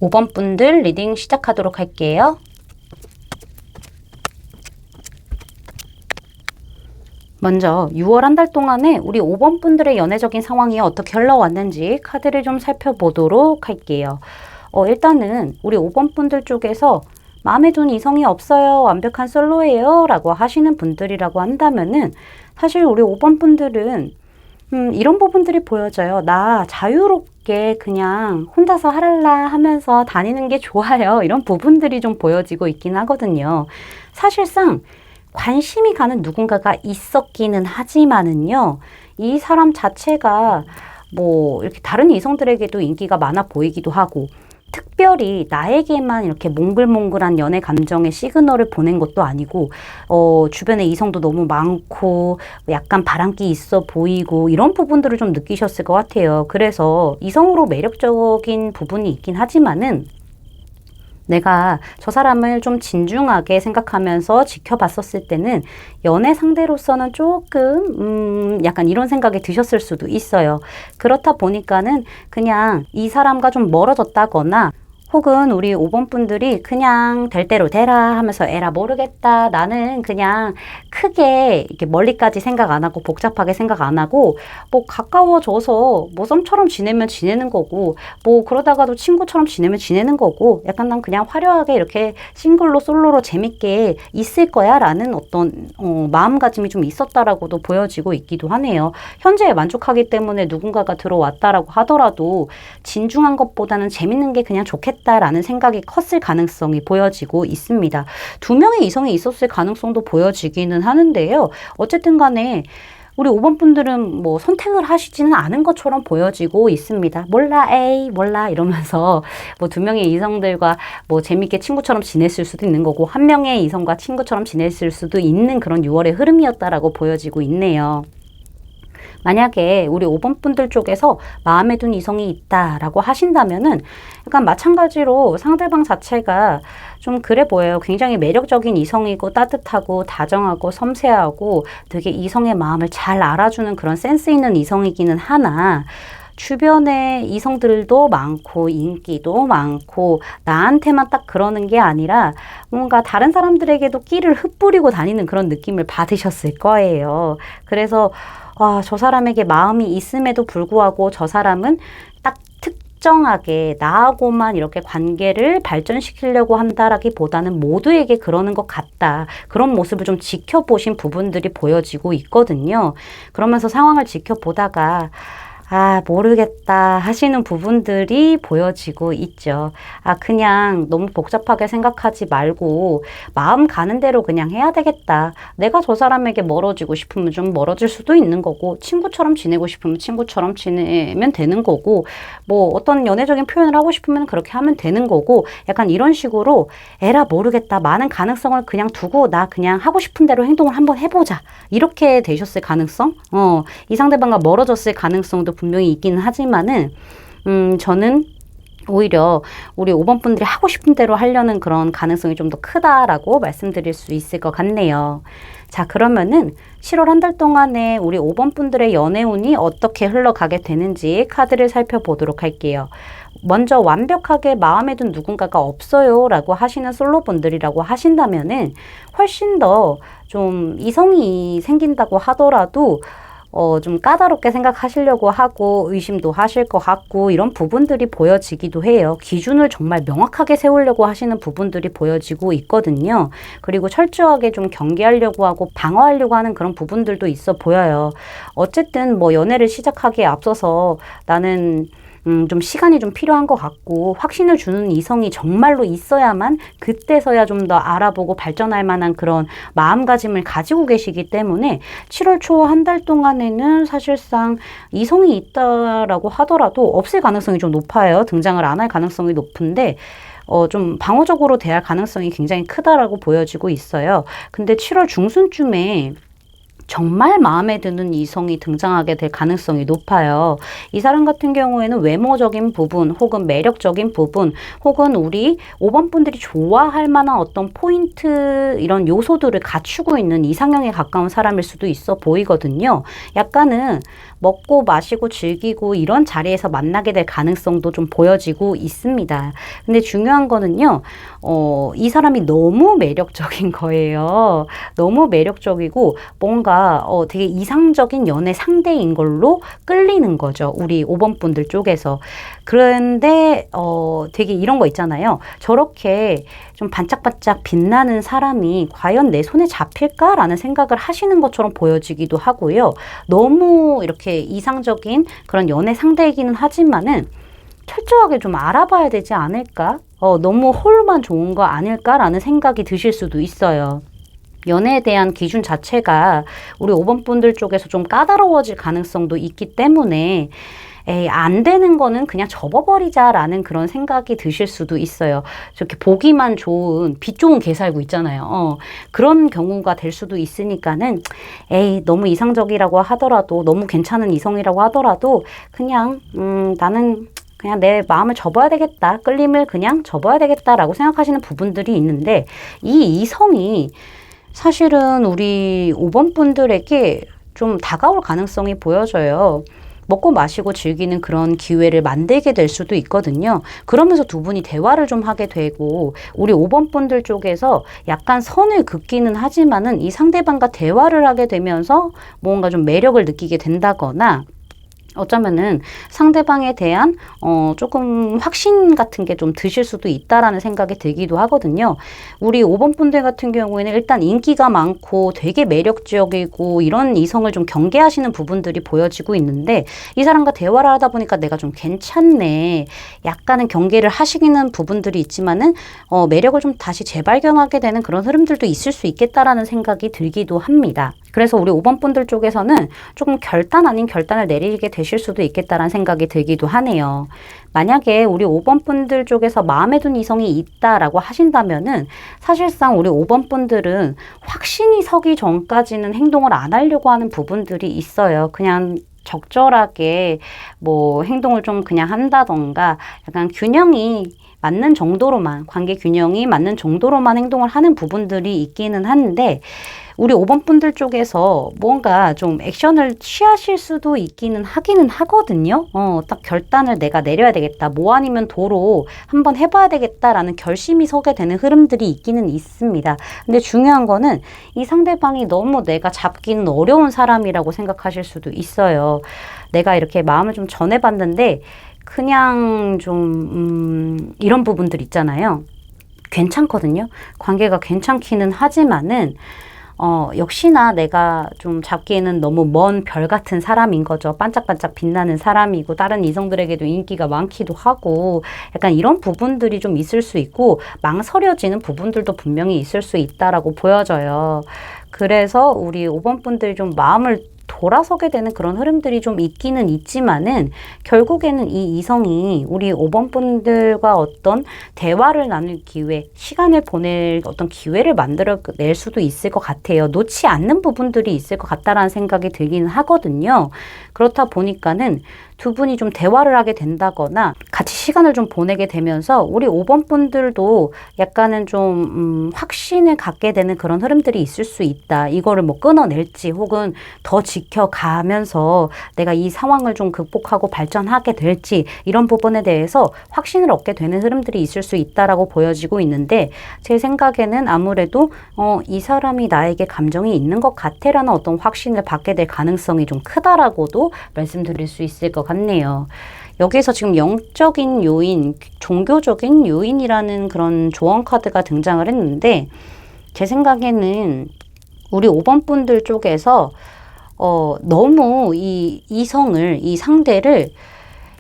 5번 분들 리딩 시작하도록 할게요. 먼저 6월 한 달 동안에 우리 5번 분들의 연애적인 상황이 어떻게 흘러왔는지 카드를 좀 살펴보도록 할게요. 일단은 우리 5번 분들 쪽에서 마음에 둔 이성이 없어요. 완벽한 솔로예요. 라고 하시는 분들이라고 한다면은 사실 우리 5번 분들은 이런 부분들이 보여져요. 나 자유롭게 그냥 혼자서 하랄라 하면서 다니는 게 좋아요. 이런 부분들이 좀 보여지고 있긴 하거든요. 사실상 관심이 가는 누군가가 있었기는 하지만은요, 이 사람 자체가 뭐 이렇게 다른 이성들에게도 인기가 많아 보이기도 하고, 특별히 나에게만 이렇게 몽글몽글한 연애 감정의 시그널을 보낸 것도 아니고, 주변에 이성도 너무 많고, 약간 바람기 있어 보이고, 이런 부분들을 좀 느끼셨을 것 같아요. 그래서 이성으로 매력적인 부분이 있긴 하지만은, 내가 저 사람을 좀 진중하게 생각하면서 지켜봤었을 때는 연애 상대로서는 조금 약간 이런 생각이 드셨을 수도 있어요. 그렇다 보니까는 그냥 이 사람과 좀 멀어졌다거나 혹은 우리 5번 분들이 그냥 될 대로 되라 하면서 에라 모르겠다. 나는 그냥 크게 이렇게 멀리까지 생각 안 하고 복잡하게 생각 안 하고 뭐 가까워져서 뭐 썸처럼 지내면 지내는 거고 뭐 그러다가도 친구처럼 지내면 지내는 거고 약간 난 그냥 화려하게 이렇게 싱글로 솔로로 재밌게 있을 거야 라는 어떤 마음가짐이 좀 있었다라고도 보여지고 있기도 하네요. 현재에 만족하기 때문에 누군가가 들어왔다라고 하더라도 진중한 것보다는 재밌는 게 그냥 좋겠다 라는 생각이 컸을 가능성이 보여지고 있습니다. 두 명의 이성이 있었을 가능성도 보여지기는 하는데요. 어쨌든 간에 우리 5번 분들은 뭐 선택을 하시지는 않은 것처럼 보여지고 있습니다. 몰라, 에이, 몰라 이러면서 뭐 두 명의 이성들과 뭐 재밌게 친구처럼 지냈을 수도 있는 거고 한 명의 이성과 친구처럼 지냈을 수도 있는 그런 6월의 흐름이었다라고 보여지고 있네요. 만약에 우리 5번 분들 쪽에서 마음에 든 이성이 있다라고 하신다면은 약간 마찬가지로 상대방 자체가 좀 그래 보여요. 굉장히 매력적인 이성이고 따뜻하고 다정하고 섬세하고 되게 이성의 마음을 잘 알아주는 그런 센스 있는 이성이기는 하나 주변에 이성들도 많고 인기도 많고 나한테만 딱 그러는 게 아니라 뭔가 다른 사람들에게도 끼를 흩뿌리고 다니는 그런 느낌을 받으셨을 거예요. 그래서 저 사람에게 마음이 있음에도 불구하고 저 사람은 딱 특정하게 나하고만 이렇게 관계를 발전시키려고 한다라기보다는 모두에게 그러는 것 같다. 그런 모습을 좀 지켜보신 부분들이 보여지고 있거든요. 그러면서 상황을 지켜보다가 모르겠다 하시는 부분들이 보여지고 있죠. 그냥 너무 복잡하게 생각하지 말고 마음 가는 대로 그냥 해야 되겠다. 내가 저 사람에게 멀어지고 싶으면 좀 멀어질 수도 있는 거고 친구처럼 지내고 싶으면 친구처럼 지내면 되는 거고 뭐 어떤 연애적인 표현을 하고 싶으면 그렇게 하면 되는 거고 약간 이런 식으로 에라 모르겠다. 많은 가능성을 그냥 두고 나 그냥 하고 싶은 대로 행동을 한번 해보자. 이렇게 되셨을 가능성? 이 상대방과 멀어졌을 가능성도 분명히 있기는 하지만은 저는 오히려 우리 5번 분들이 하고 싶은 대로 하려는 그런 가능성이 좀 더 크다라고 말씀드릴 수 있을 것 같네요. 자, 그러면은 7월 한 달 동안에 우리 5번 분들의 연애운이 어떻게 흘러가게 되는지 카드를 살펴보도록 할게요. 먼저 완벽하게 마음에 든 누군가가 없어요 라고 하시는 솔로분들이라고 하신다면은 훨씬 더 좀 이성이 생긴다고 하더라도 좀 까다롭게 생각하시려고 하고 의심도 하실 것 같고 이런 부분들이 보여지기도 해요. 기준을 정말 명확하게 세우려고 하시는 부분들이 보여지고 있거든요. 그리고 철저하게 좀 경계하려고 하고 방어하려고 하는 그런 부분들도 있어 보여요. 어쨌든 뭐 연애를 시작하기에 앞서서 나는 좀 시간이 좀 필요한 것 같고 확신을 주는 이성이 정말로 있어야만 그때서야 좀 더 알아보고 발전할 만한 그런 마음가짐을 가지고 계시기 때문에 7월 초 한 달 동안에는 사실상 이성이 있다라고 하더라도 없을 가능성이 좀 높아요. 등장을 안 할 가능성이 높은데 좀 방어적으로 대할 가능성이 굉장히 크다라고 보여지고 있어요. 근데 7월 중순쯤에 정말 마음에 드는 이성이 등장하게 될 가능성이 높아요. 이 사람 같은 경우에는 외모적인 부분 혹은 매력적인 부분 혹은 우리 5번 분들이 좋아할 만한 어떤 포인트 이런 요소들을 갖추고 있는 이상형에 가까운 사람일 수도 있어 보이거든요. 약간은 먹고 마시고 즐기고 이런 자리에서 만나게 될 가능성도 좀 보여지고 있습니다. 근데 중요한 거는요. 이 사람이 너무 매력적인 거예요. 너무 매력적이고 뭔가 되게 이상적인 연애 상대인 걸로 끌리는 거죠. 우리 5번 분들 쪽에서. 그런데 되게 이런 거 있잖아요. 저렇게 좀 반짝반짝 빛나는 사람이 과연 내 손에 잡힐까라는 생각을 하시는 것처럼 보여지기도 하고요. 너무 이렇게 이렇게 이상적인 그런 연애 상대이기는 하지만은 철저하게 좀 알아봐야 되지 않을까? 너무 홀만 좋은 거 아닐까라는 생각이 드실 수도 있어요. 연애에 대한 기준 자체가 우리 5번 분들 쪽에서 좀 까다로워질 가능성도 있기 때문에 에이, 안 되는 거는 그냥 접어버리자라는 그런 생각이 드실 수도 있어요. 저렇게 보기만 좋은, 빛 좋은 개 살고 있잖아요. 그런 경우가 될 수도 있으니까는, 에이, 너무 이상적이라고 하더라도, 너무 괜찮은 이성이라고 하더라도, 그냥, 나는 그냥 내 마음을 접어야 되겠다. 끌림을 그냥 접어야 되겠다라고 생각하시는 부분들이 있는데, 이 이성이 사실은 우리 5번 분들에게 좀 다가올 가능성이 보여져요. 먹고 마시고 즐기는 그런 기회를 만들게 될 수도 있거든요. 그러면서 두 분이 대화를 좀 하게 되고 우리 5번 분들 쪽에서 약간 선을 긋기는 하지만은 이 상대방과 대화를 하게 되면서 뭔가 좀 매력을 느끼게 된다거나 어쩌면은 상대방에 대한 조금 확신 같은 게 좀 드실 수도 있다라는 생각이 들기도 하거든요. 우리 5번 분들 같은 경우에는 일단 인기가 많고 되게 매력적이고 이런 이성을 좀 경계하시는 부분들이 보여지고 있는데 이 사람과 대화를 하다 보니까 내가 좀 괜찮네. 약간은 경계를 하시는 부분들이 있지만은 매력을 좀 다시 재발견하게 되는 그런 흐름들도 있을 수 있겠다라는 생각이 들기도 합니다. 그래서 우리 5번 분들 쪽에서는 조금 결단 아닌 결단을 내리게 되실 수도 있겠다라는 생각이 들기도 하네요. 만약에 우리 5번 분들 쪽에서 마음에 든 이성이 있다라고 하신다면은 사실상 우리 5번 분들은 확신이 서기 전까지는 행동을 안 하려고 하는 부분들이 있어요. 그냥 적절하게 뭐 행동을 좀 그냥 한다던가 약간 균형이 맞는 정도로만, 관계 균형이 맞는 정도로만 행동을 하는 부분들이 있기는 한데 우리 5번 분들 쪽에서 뭔가 좀 액션을 취하실 수도 있기는 하기는 하거든요. 딱 결단을 내가 내려야 되겠다. 뭐 아니면 도로 한번 해봐야 되겠다라는 결심이 서게 되는 흐름들이 있기는 있습니다. 근데 중요한 거는 이 상대방이 너무 내가 잡기는 어려운 사람이라고 생각하실 수도 있어요. 내가 이렇게 마음을 좀 전해봤는데 그냥 좀 이런 부분들 있잖아요. 괜찮거든요. 관계가 괜찮기는 하지만은 역시나 내가 좀 잡기에는 너무 먼 별 같은 사람인 거죠. 반짝반짝 빛나는 사람이고 다른 이성들에게도 인기가 많기도 하고 약간 이런 부분들이 좀 있을 수 있고 망설여지는 부분들도 분명히 있을 수 있다라고 보여져요. 그래서 우리 5번 분들이 좀 마음을 돌아서게 되는 그런 흐름들이 좀 있기는 있지만은 결국에는 이 이성이 우리 5번 분들과 어떤 대화를 나눌 기회, 시간을 보낼 어떤 기회를 만들어낼 수도 있을 것 같아요. 놓지 않는 부분들이 있을 것 같다라는 생각이 들기는 하거든요. 그렇다 보니까는 두 분이 좀 대화를 하게 된다거나 같이 시간을 좀 보내게 되면서 우리 5번 분들도 약간은 좀 확신을 갖게 되는 그런 흐름들이 있을 수 있다. 이거를 뭐 끊어낼지 혹은 더 지켜가면서 내가 이 상황을 좀 극복하고 발전하게 될지 이런 부분에 대해서 확신을 얻게 되는 흐름들이 있을 수 있다라고 보여지고 있는데 제 생각에는 아무래도 이 사람이 나에게 감정이 있는 것 같아라는 어떤 확신을 받게 될 가능성이 좀 크다라고도 말씀드릴 수 있을 것 같네요. 여기서 지금 영적인 요인, 종교적인 요인이라는 그런 조언 카드가 등장을 했는데 제 생각에는 우리 5번 분들 쪽에서 너무 이 이성을, 이 상대를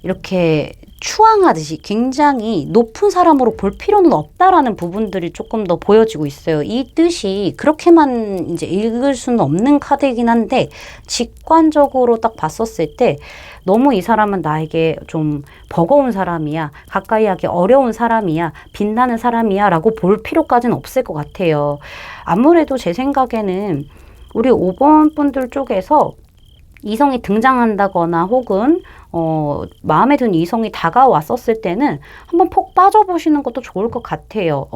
이렇게 추앙하듯이 굉장히 높은 사람으로 볼 필요는 없다라는 부분들이 조금 더 보여지고 있어요. 이 뜻이 그렇게만 이제 읽을 수는 없는 카드이긴 한데 직관적으로 딱 봤었을 때 너무 이 사람은 나에게 좀 버거운 사람이야, 가까이 하기 어려운 사람이야, 빛나는 사람이야 라고 볼 필요까지는 없을 것 같아요. 아무래도 제 생각에는 우리 5번 분들 쪽에서 이성이 등장한다거나 혹은 마음에 든 이성이 다가왔었을 때는 한번 폭 빠져보시는 것도 좋을 것 같아요.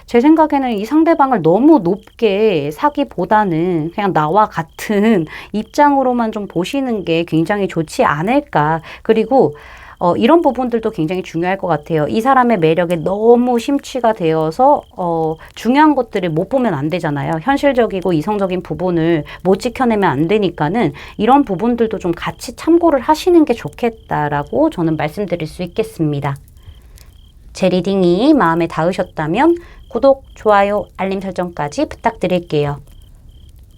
제 생각에는 이 상대방을 너무 높게 사기보다는 그냥 나와 같은 입장으로만 좀 보시는 게 굉장히 좋지 않을까. 그리고 이런 부분들도 굉장히 중요할 것 같아요. 이 사람의 매력에 너무 심취가 되어서 중요한 것들을 못 보면 안 되잖아요. 현실적이고 이성적인 부분을 못 지켜내면 안 되니까는 이런 부분들도 좀 같이 참고를 하시는 게 좋겠다라고 저는 말씀드릴 수 있겠습니다. 제 리딩이 마음에 닿으셨다면 구독, 좋아요, 알림 설정까지 부탁드릴게요.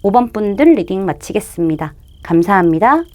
5번 분들 리딩 마치겠습니다. 감사합니다.